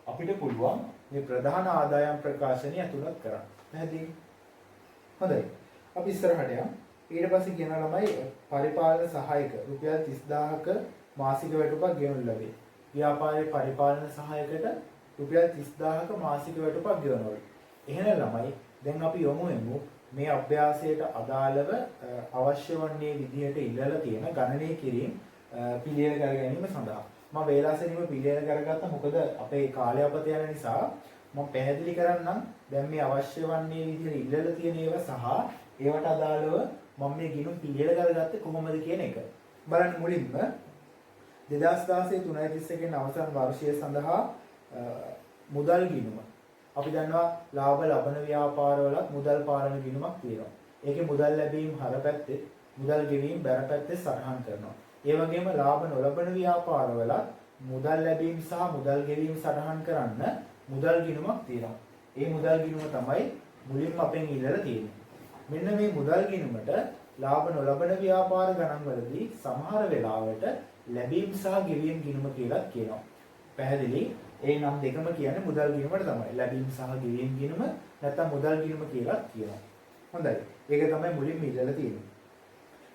අපිට පුළුවන් මේ ප්‍රධාන ආදායම් ප්‍රකාශනය ඇතුළත් කරන්න. පැහැදිලි? හොඳයි. අපි ඉස්සරහට යමු. ඊට පස්සේ කියන ළමයි පරිපාලන සහායක රුපියල් 30000ක මාසික වැටුපක් ගෙවනු ලැබේ. ව්‍යාපාරයේ පරිපාලන සහායකට රුපියල් 30000ක මාසික වැටුපක් ගෙවනවා. එහෙනම් ළමයි දැන් අපි යමු මේ අභ්‍යාසයට අදාළව අවශ්‍ය වන්නේ විදිහට ඉල්ලලා තියෙන ගණනය කිරීම පිළියෙල කර ගැනීම සඳහා. මම වේලාසෙනිම පිළියෙල කරගත්තා. මොකද අපේ කාලය අපත යන නිසා මම පැහැදිලි කරන්නම් දැන් මේ අවශ්‍ය වන්නේ විදිහට ඉල්ලලා තියෙන ඒවා සහ ඒවට අදාළව මම මේ ගිණුම් පිළියෙල කරගත්තේ කොහොමද කියන එක. බලන්න මුලින්ම 2016 3.31 අවසන් වර්ෂය සඳහා මුදල් ගිණුම. අපි දන්නවා ලාභ ලබන ව්‍යාපාරවලත් මුදල් පාලන ගිණුමක් තියෙනවා. ඒකේ මුදල් ලැබීම් හර පැත්තේ මුදල් ගෙවීම් බැර පැත්තේ සටහන් කරනවා. ඒ වගේම ලාභ නොලබන ව්‍යාපාරවලත් මුදල් ලැබීම් සහ මුදල් ගෙවීම් සටහන් කරන්න මුදල් ගිණුමක් තියෙනවා. ඒ මුදල් ගිණුම තමයි මුලින්ම අපෙන් ඉල්ලලා තියෙන්නේ. මෙන්න මේ මුදල් ගිණුමට ලාභ නොලබන ව්‍යාපාර ගණන්වලදී සමහර වෙලාවට ලැබීම් සහ ගෙවීම් ගිණුම කියලා කියනවා. පැහැදිලි? ඒ නම් දෙකම කියන්නේ මුදල් ගිණුමට තමයි. ලැබීම් සහ ගෙවීම් ගිණුම නැත්නම් මුදල් ගිණුම කියලා කියනවා. හොඳයි. ඒක තමයි මුලින්ම ඉල්ලලා තියෙන්නේ.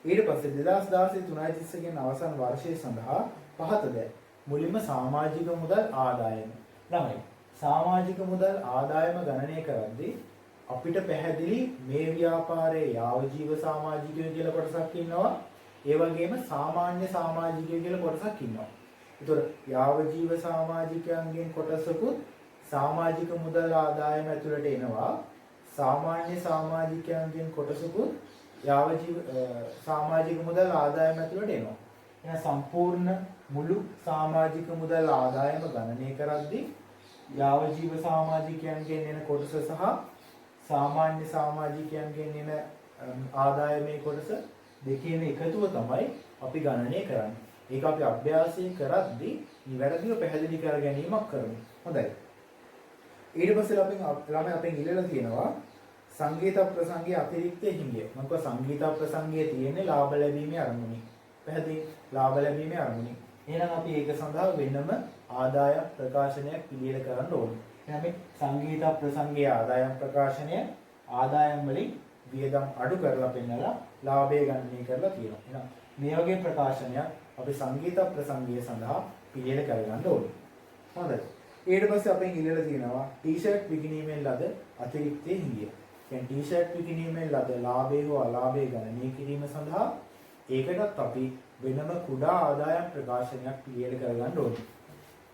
ඊට පස්සේ 2016 3.31 කියන අවසන් වර්ෂය සඳහා පහතද මුලින්ම සමාජික මුදල් ආදායම. ළමයි සමාජික මුදල් ආදායම ගණනය කරද්දී අපිට පැහැදිලි මේ ව්‍යාපාරයේ යාව ජීව සමාජිකයෝ කියලා කොටසක් ඉන්නවා. ඒ වගේම සාමාන්‍ය සමාජිකයෝ කියලා කොටසක් ඉන්නවා. ඒතර යාව ජීව සමාජිකයන්ගෙන් කොටසකුත් සමාජික මුදල් ආදායම ඇතුළට එනවා. සාමාන්‍ය සමාජිකයන්ගෙන් කොටසකුත් යාව ජීව සමාජික මුදල් ආදායම ඇතුළට එනවා. එහෙනම් සම්පූර්ණ මුළු සමාජික මුදල් ආදායම ගණනය කරද්දී යාව ජීව සමාජිකයන්ගෙන් එන කොටස සහ සාමාන්‍ය සමාජිකයන්ගෙන් එන ආදායමේ කොටස දෙකේම එකතුව තමයි අපි ගණනය කරන්නේ. ඒක අපි අභ්‍යාසය කරද්දී නිවැරදිව පැහැදිලි කර ගැනීමක් කරමු. හොඳයි. ඊට පස්සේ ළමයි අපෙන් ඉල්ලලා තියෙනවා සංගීත ප්‍රසංගයේ අතිරික්ත හිඟය. මොකද සංගීත ප්‍රසංගයේ තියෙන්නේ ලාභ ලැබීමේ අරමුණයි. පැහැදිලි? ලාභ ලැබීමේ අරමුණයි. එහෙනම් අපි ඒක සඳහා වෙනම ආදායම් ප්‍රකාශනයක් පිළියෙල කරන්න ඕනේ. එහෙනම් මේ සංගීත ප්‍රසංගයේ ආදායම් ප්‍රකාශනය ආදායම් වලින් වියදම් අඩු කරලා පෙන්නලා ලාභය ගණනය කරලා තියෙනවා. එහෙනම් මේ වගේ ප්‍රකාශනයක් අපි සංගීත ප්‍රසංගය සඳහා පිළියෙල කරගන්න ඕනේ. හොඳයි. ඊට පස්සේ අපෙන් ඉල්ලලා තියෙනවා ටී-ෂර්ට් විකිණීමෙන් ලද අතිරික්ත හිඟය. කියන්නේ ටී-ෂර්ට් විකිණීමෙන් ලද ලාභය හෝ අලාභය ගණනය කිරීම සඳහා ඒකටත් අපි වෙනම කුඩා ආදායම් ප්‍රකාශනයක් පිළියෙල කරගන්න ඕනේ.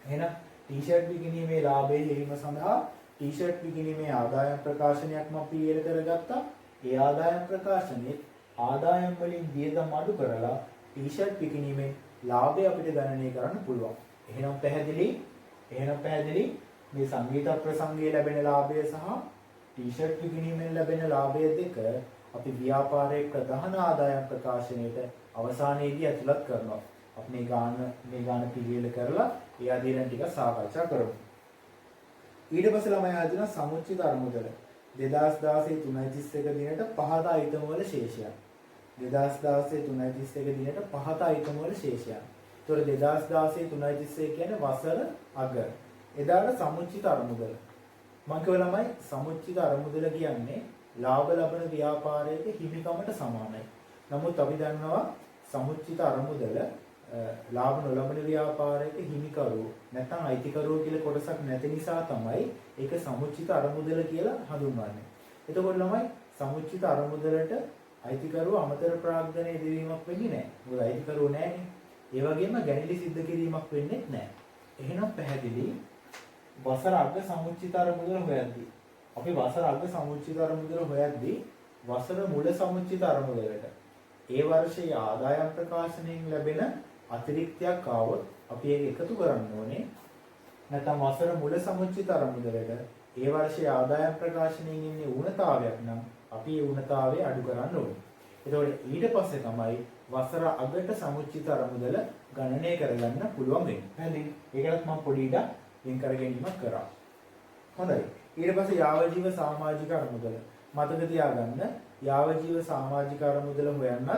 එහෙනම් ටී-ෂර්ට් විකිණීමේ ලාභය ලැබීම සඳහා ටී-ෂර්ට් විකිණීමේ ආදායම් ප්‍රකාශනයක් මම පිළියෙල කරගත්තා. ඒ ආදායම් ප්‍රකාශනයේ ආදායම් වලින් වියදම් අඩු කරලා ටී-ෂර්ට් විකිණීමේ ලාභය අපිට ගණනය කරන්න පුළුවන්. එහෙනම් පැහැදිලි මේ සංගීත ප්‍රසංගයේ ලැබෙන ලාභය සහ ටී-ෂර්ට් විකිණීමෙන් ලැබෙන ලාභය දෙක අපි ව්‍යාපාරයේ ප්‍රධාන ආදායම් ප්‍රකාශනයේට අවසානයේදී ඇතුළත් කරනවා. අපි මේ ගාන පිළිවෙල කරලා ඒ අධ්‍යයන ටික සාකච්ඡා කරමු. ඊට පස්සේ ළමයි ආදින සමුච්චිත අරමුදල 2016 3.31 දිනට පහත අයිතම වල ශේෂයන්. 2016 3.31 දිනට පහත අයිතම වල ශේෂයන්. ඒතොර 2016 3.31 කියන්නේ වසර අග. එදාට සමුච්චිත අරමුදල. මම කියව ළමයි සමුච්චිත අරමුදල කියන්නේ ලාභ ලබන ව්‍යාපාරයක හිමිකමට සමානයි. නමුත් අපි දන්නවා සමුච්චිත අරමුදල ලාභ නොලබන ව්‍යාපාරයක හිමිකරුවෝ නැත්නම් අයිතිකරුවෝ කියලා කොටසක් නැති නිසා තමයි ඒක සමුච්චිත අරමුදල කියලා හඳුන්වන්නේ. එතකොට ළමයි සමුච්චිත අරමුදලට අයිතිකරුවෝ අමතර ප්‍රාග්ධනය දෙවීමක් වෙන්නේ නැහැ. මොකද අයිතිකරුවෝ නැහැනේ. ඒ වගේම ගැණිලි සිද්ධ කිරීමක් වෙන්නේ නැහැ. එහෙනම් පැහැදිලි වසර අග සමුච්චිත අරමුදල හොයද්දී අපි වසර අග සමුච්චිත අරමුදල හොයද්දී වසර මුල සමුච්චිත අරමුදලට ඒ වර්ෂයේ ආදායම් ප්‍රකාශනයෙන් ලැබෙන අතිරික්තයක් ආවොත් අපි ඒක එකතු කරන්න ඕනේ. නැත්නම් වසර මුල සමුච්චිත අරමුදලට ඒ වර්ෂයේ ආදායම් ප්‍රකාශනයෙන් ඉන්නේ ඌනතාවයක් නම් අපි ඒ ඌනතාවය අඩු කරන්න ඕනේ. එතකොට ඊට පස්සේ තමයි වසර අගට සමුච්චිත අරමුදල ගණනය කරගන්න පුළුවන් වෙන්නේ. හරිද? ඒකලත් මම පොඩි ඉඩක් වෙන් කර ගැනීමක් කරා. හොඳයි. ඊට පස්සේ යාවජීව සමාජික අරමුදල. මතක තියාගන්න යාවජීව සමාජික අරමුදල හොයන්නත්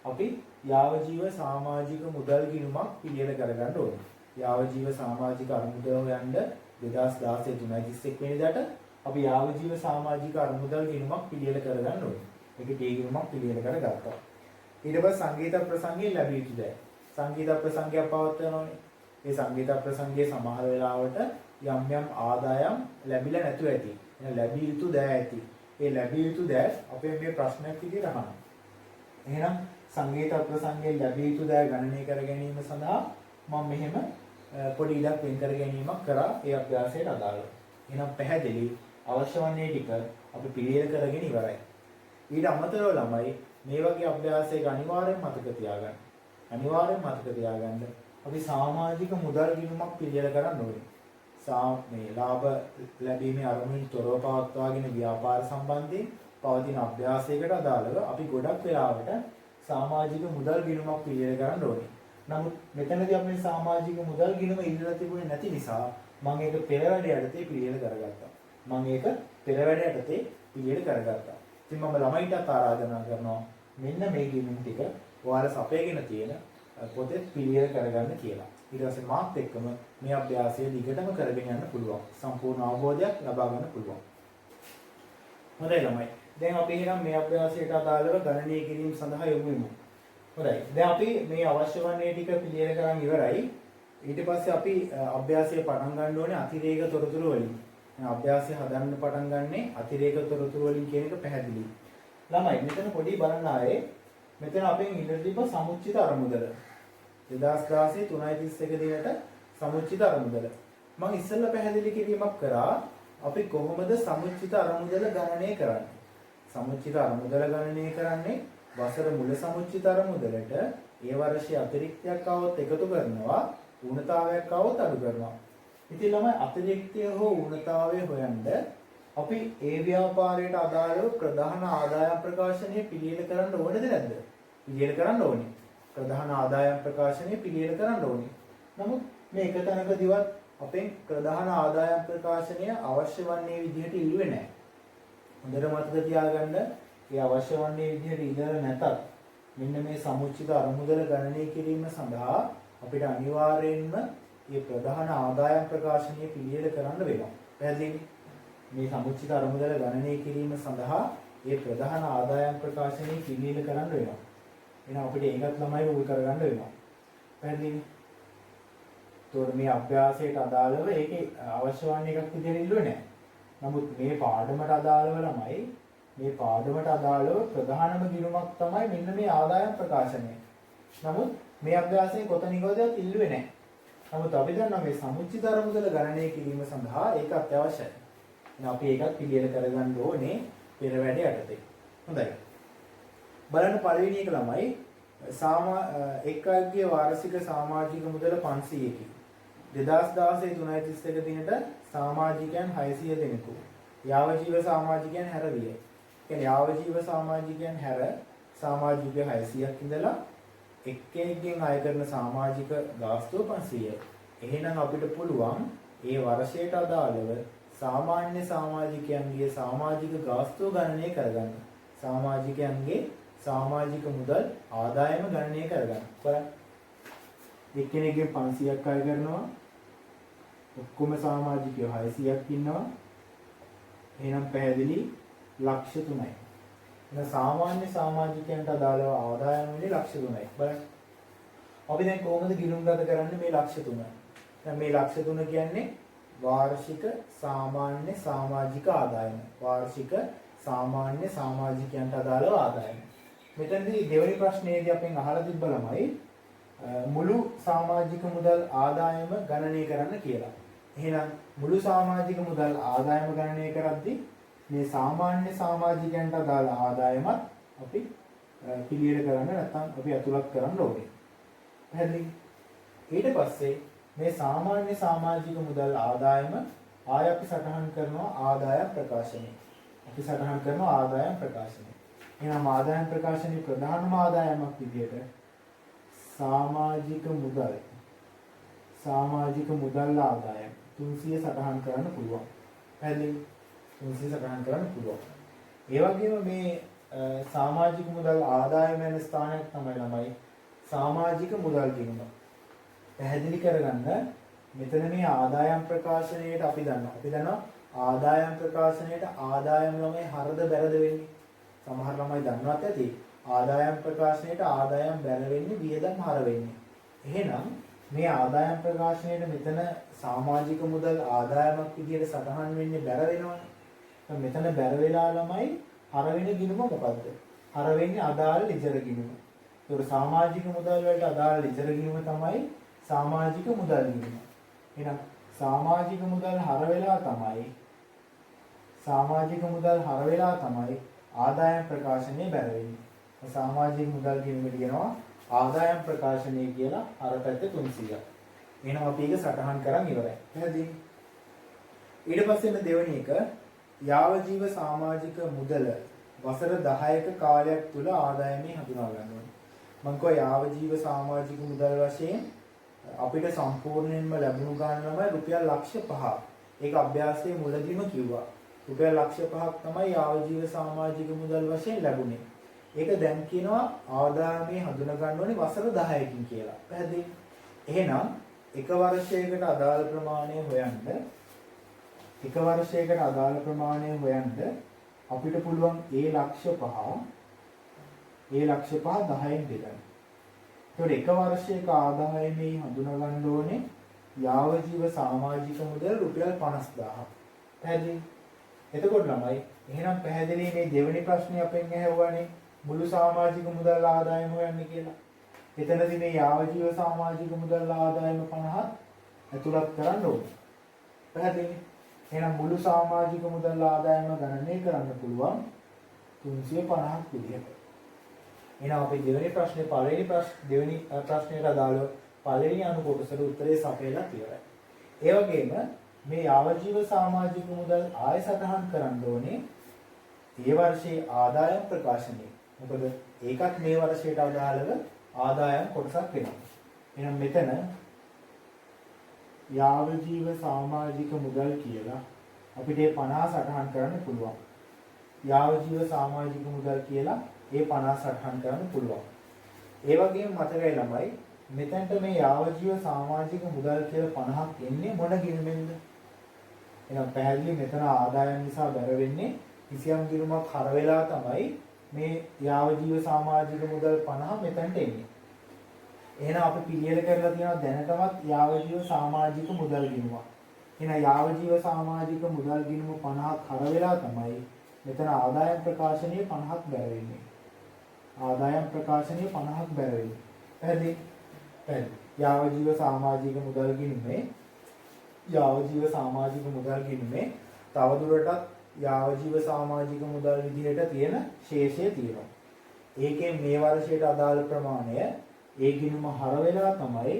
අපි යාවජීව සමාජික මුදල් ගිණුමක් පිළියෙල කරගන්න ඕනේ. යාවජීව සමාජික අරමුදල හොයන්න 2016 3.31 වෙනිදාට අපි යාවජීව සමාජික අරමුදල් ගිණුමක් පිළියෙල කරගන්න ඕනේ. ඒක ටී ගිණුමක් පිළියෙල කරගත්තා. ඊට පස්සේ සංගීත ප්‍රසංගයෙන් ලැබිය යුතු දෑ. සංගීත ප්‍රසංගයක් පවත්වනෝනේ. ඒ සංගීත ප්‍රසංගයේ සමහර වෙලාවට යම් යම් ආදායම් ලැබිලා නැතුව ඇති. එහෙනම් ලැබිය යුතු දෑ ඇති. ඒ ලැබිය යුතු දෑ අපේ මේ ප්‍රශ්නයක් විදිහට අහනවා. එහෙනම් සංගීත ප්‍රසංගයෙන් ලැබිය යුතු දෑ ගණනය කර ගැනීම සඳහා මම මෙහෙම පොඩි ඉඩක් වෙන් කර ගැනීමක් කරා ඒ අභ්‍යාසයට අදාළව. එහෙනම් පැහැදිලි අවශ්‍ය වන්නේ ටික අපි පිළියෙල කරගෙන ඉවරයි. ඊට අමතරව ළමයි මේ වගේ අභ්‍යාසයක අනිවාර්යෙන් මතක තියාගන්න. අනිවාර්යෙන් මතක තියාගන්න අපි සමාජික මුදල් ගිණුමක් පිළියෙල කරන්න ඕනේ. මේ ලාභ ලැබීමේ අරමුණින් තොරව පවත්වාගෙන ව්‍යාපාර සම්බන්ධයෙන් පවතින අභ්‍යාසයකට අදාළව අපි ගොඩක් වෙලාවට සමාජික මුදල් ගිණුමක් පිළියෙල කරන්න ඕනේ. නමුත් මෙතනදී අපි සමාජික මුදල් ගිණුම ඉල්ලලා තිබුණේ නැති නිසා මම ඒක පෙර වැඩ යටතේ පිළියෙල කරගත්තා. ඉතින් මම ළමයිටත් ආරාධනා කරනවා මෙන්න මේ ගිණුම් ටික ඔයාලා සපයගෙන තියෙන පොතේ පිළියෙල කරගන්න කියලා. ඊට පස්සේ මාත් එක්කම මේ අභ්‍යාසය දිගටම කරගෙන යන්න පුළුවන්. සම්පූර්ණ අවබෝධයක් ලබා ගන්න පුළුවන්. හොඳයි ළමයි. දැන් අපි එහෙනම් මේ අභ්‍යාසයට අදාළව ගණනය කිරීම සඳහා යොමු වෙමු. හොඳයි. දැන් අපි මේ අවශ්‍ය වන්නේ ටික පිළියෙල කරන් ඉවරයි. ඊට පස්සේ අපි අභ්‍යාසය පටන් ගන්න ඕනේ අතිරේක තොරතුරු වලින්. අභ්‍යාසය හදන්න පටන් ගන්නෙ අතිරේක තොරතුරු වලින් කියන එක පැහැදිලි. ළමයි මෙතන පොඩි බලන්න ආයේ මෙතන අපෙන් ඉල්ල තිබ්බ සමුච්චිත අරමුදල 2016 3.31 දිනට සමුච්චිත අරමුදල. මම ඉස්සෙල්ලා පැහැදිලි කිරීමක් කරා අපි කොහොමද සමුච්චිත අරමුදල ගණනය කරන්නේ. සමුච්චිත අරමුදල ගණනය කරන්නේ වසර මුල සමුච්චිත අරමුදලට ඒ වර්ෂයේ අතිරික්තයක් આવොත් එකතු කරනවා, ඌනතාවයක් આવොත් අඩු කරනවා. ඉතින් ළමයි අතිරික්තය හෝ ඌනතාවය හොයන්න අපි ඒ ව්‍යාපාරයට අදාළව ප්‍රධාන ආදායම් ප්‍රකාශනය පිළියෙල කරන්න ඕනේද නැද්ද? පිළියෙල කරන්න ඕනේ. ප්‍රධාන ආදායම් ප්‍රකාශනය පිළියෙල කරන්න ඕනේ. නමුත් මේ එක තැනකදීවත් අපෙන් ප්‍රධාන ආදායම් ප්‍රකාශනය අවශ්‍ය වන්නේ විදිහට ඉල්ලුවේ නැහැ. හොඳට මතක තියාගන්න ඒ අවශ්‍ය වන්නේ විදිහට ඉල්ලලා නැතත් මෙන්න මේ සමුච්චිත අරමුදල ගණනය කිරීම සඳහා අපිට අනිවාර්යයෙන්ම මේ ප්‍රධාන ආදායම් ප්‍රකාශනය පිළියෙල කරන්න වෙනවා. පැහැදිලිද? මේ සමුච්චිත අරමුදල ගණනය කිරීම සඳහා මේ ප්‍රධාන ආදායම් ප්‍රකාශනය පිළියෙල කරන්න වෙනවා. එහෙනම් අපිට ඒකත් ළමයි උල් කරගන්න වෙනවා. පැහැදිලිද? ඒතකොට මේ අභ්‍යාසයට අදාළව ඒකේ අවශ්‍ය වන්නේ එකක් විදිහට ඉල්ලුවේ නැහැ. නමුත් මේ පාඩමට අදාළව ළමයි මේ පාඩමට අදාළව ප්‍රධානම ගිණුමක් තමයි මෙන්න මේ ආදායම් ප්‍රකාශනය. නමුත් මේ අභ්‍යාසයෙන් කොතනිකවදවත් ඉල්ලුවේ නැහැ. නමුත් අපි දන්නවා මේ සමුච්චිත අරමුදල ගණනය කිරීම සඳහා ඒක අත්‍යවශ්‍යයි. එහෙනම් අපි ඒකත් පිළියෙල කරගන්න ඕනේ පෙර වැඩ යටතේ. හොඳයි. බලන්න පළවෙනි එක ළමයි එක් අයගේ වාර්ෂික සමාජික මුදල 500කි. 2016 3.31 දිනට සමාජිකයන් 600 දෙනෙකු. යාවජීව සමාජිකයන් හැර විය. කියන්නේ යාවජීව සමාජිකයන් හැර සමාජික 600ක් ඉඳලා එක්කෙනෙක්ගෙන් අය කරන සමාජික ගාස්තුව 500යි. එහෙනම් අපිට පුළුවන් ඒ වර්ෂයට අදාළව සාමාන්‍ය සමාජිකයන්ගේ සමාජික ගාස්තුව ගණනය කරගන්න. සමාජිකයන්ගේ සමාජික මුදල් ආදායම ගණනය කරගන්න. බලන්න. එක්කෙනෙක්ගෙන් 500ක් අය කරනවා. ඔක්කොම සමාජිකයෝ 600ක් ඉන්නවා. එහෙනම් පැහැදිලි ලක්ෂ 3යි. එහෙනම් සාමාන්‍ය සමාජිකයන්ට අදාළව ආදායම වෙන්නේ ලක්ෂ 3යි. බලන්න. අපි දැන් කොහොමද ගිණුම්ගත කරන්නේ මේ ලක්ෂ 3? දැන් මේ ලක්ෂ 3 කියන්නේ වාර්ෂික සාමාන්‍ය සමාජික ආදායම. වාර්ෂික සාමාන්‍ය සමාජිකයන්ට අදාළව ආදායම. මෙතනදී දෙවෙනි ප්‍රශ්නයේදී අපෙන් අහලා තිබ්බ ළමයි මුළු සමාජික මුදල් ආදායම ගණනය කරන්න කියලා. එහෙනම් මුළු සමාජික මුදල් ආදායම ගණනය කරද්දී මේ සාමාන්‍ය සමාජිකයන්ට අදාළ ආදායමත් අපි පිළියෙල කරන්න නැත්නම් අපි අතුලත් කරන්න ඕනේ. පැහැදිලි? ඊට පස්සේ මේ සාමාන්‍ය සමාජික මුදල් ආදායම ආය අපි සටහන් කරනවා ආදායම් ප්‍රකාශනය. අපි සටහන් කරනවා ආදායම් ප්‍රකාශනය. එහෙනම් ආදායම් ප්‍රකාශනයේ ප්‍රධානම ආදායමක් විදිහට සමාජික මුදල් ආදායම් 300 සටහන් කරන්න පුළුවන්. පැහැදිලි? 300 සටහන් කරන්න පුළුවන්. ඒ වගේම මේ සමාජික මුදල් ආදායම වෙන ස්ථානයක් තමයි ළමයි සමාජික මුදල් ගිණුම. පැහැදිලි කරගන්න මෙතන මේ ආදායම් ප්‍රකාශනයේට අපි දන්නවා ආදායම් ප්‍රකාශනයේට ආදායම් ළමයි හරද බැරද වෙන්නේ. සමහර ළමයි දන්නවත් ඇති ආදායම් ප්‍රකාශනයේට ආදායම් බැර වෙන්නේ වියදම් හර වෙන්නේ. එහෙනම් මේ ආදායම් ප්‍රකාශනයේට මෙතන සමාජික මුදල් ආදායමක් විදිහට සටහන් වෙන්නේ බැර වෙනවනේ. දැන් මෙතන බැර වෙලා ළමයි හර වෙන ගිණුම මොකද්ද? හර වෙන්නේ අදාළ ලිජර ගිණුම. ඒතකොට සමාජික මුදල් වලට අදාළ ලිජර ගිණුම තමයි සමාජික මුදල් ගිණුම. එහෙනම් සමාජික මුදල් හර වෙලා තමයි ආදායම් ප්‍රකාශනයේ බැර වෙන්නේ. සමාජික මුදල් ගිණුමට කියනවා ආදායම් ප්‍රකාශනය කියලා අර පැත්ත 300ක්. එහෙනම් අපි ඒක සටහන් කරන් ඉවරයි. පැහැදිලි? ඊට පස්සේ දෙවෙනි එක යාවජීව සමාජික මුදල වසර 10ක කාලයක් තුල ආදායමේ හඳුනා ගන්න ඕනේ. මම කෝ යාවජීව සමාජික මුදල් වශයෙන් අපිට සම්පූර්ණයෙන්ම ලැබුණු ගාණ තමයි රුපියල් ලක්ෂ 5ක්. ඒක අභ්‍යාසයේ මුලදීම කිව්වා. රුපියල් ලක්ෂ 5ක් තමයි යාවජීව සමාජික මුදල් වශයෙන් ලැබුණේ. ඒක දැන් කියනවා ආදායමේ හඳුනා ගන්න ඕනේ වසර 10කින් කියලා. පැහැදිලි? එහෙනම් එක වර්ෂයකට අදාළ ප්‍රමාණය හොයන්න අපිට පුළුවන් ඒ ලක්ෂ 5 10න් බෙදන්න. ඒතකොට එක වර්ෂයක ආදායමේ හඳුනා ගන්න ඕනේ යාවජීව සමාජික මුදල් රුපියල් 50000ක්. පැහැදිලි? එතකොට ළමයි එහෙනම් පැහැදිලි මේ දෙවෙනි ප්‍රශ්නේ අපෙන් ඇහුවානේ මුළු සමාජික මුදල් ආදායම හොයන්න කියලා. එතනදී මේ යාවජීව සමාජික මුදල් ආදායම 50ක් ඇතුළත් කරන්න ඕනේ. පැහැදිලි? එහෙනම් මුළු සමාජික මුදල් ආදායම ගණනය කරන්න පුළුවන් 350ක් විදිහට. එහෙනම් අපි දෙවෙනි ප්‍රශ්නයට අදාළව පළවෙනි අණු කොටසට උත්තරේ සපයලා ඉවරයි. ඒ වගේම මේ යාවජීව සමාජික මුදල් ආය සටහන් කරන්න ඕනේ ඒ වර්ෂයේ ආදායම් ප්‍රකාශනයේ. මොකද ඒකත් මේ වර්ෂයට අදාළව ආදායම් කොටසක් වෙනවා. එහෙනම් මෙතන යාවජීව සමාජික මුදල් කියලා අපිට 50 සටහන් කරන්න පුළුවන්. යාවජීව සමාජික මුදල් කියලා ඒ 50 සටහන් කරන්න පුළුවන්. ඒ වගේම මතකයි ළමයි මෙතනට මේ යාවජීව සමාජික මුදල් කියලා 50ක් එන්නේ මොන ගිණුමෙන්ද? එහෙනම් පැහැදිලි මෙතන ආදායම් නිසා බැර වෙන්නේ කිසියම් ගිණුමක් හර වෙලා තමයි මේ යාවජීව සමාජික මුදල් 50 මෙතනට එන්නේ. එහෙනම් අපි පිළියෙල කරලා තියෙනවා දැනටමත් යාවජීව සමාජික මුදල් ගිණුමක්. එහෙනම් යාවජීව සමාජික මුදල් ගිණුම 50ක් හර වෙලා තමයි මෙතන ආදායම් ප්‍රකාශනයේ 50ක් බැර වෙන්නේ. ආදායම් ප්‍රකාශනයේ 50ක් බැර වෙන්නේ. පැහැදිලි? පැහැදිලි. යාවජීව සමාජික මුදල් ගිණුමේ තවදුරටත් යාවජීව සමාජික මුදල් විදිහට තියෙන ශේෂය තියෙනවා. ඒකෙන් මේ වර්ෂයට අදාළ ප්‍රමාණය ඒ ගිණුම හර වෙලා තමයි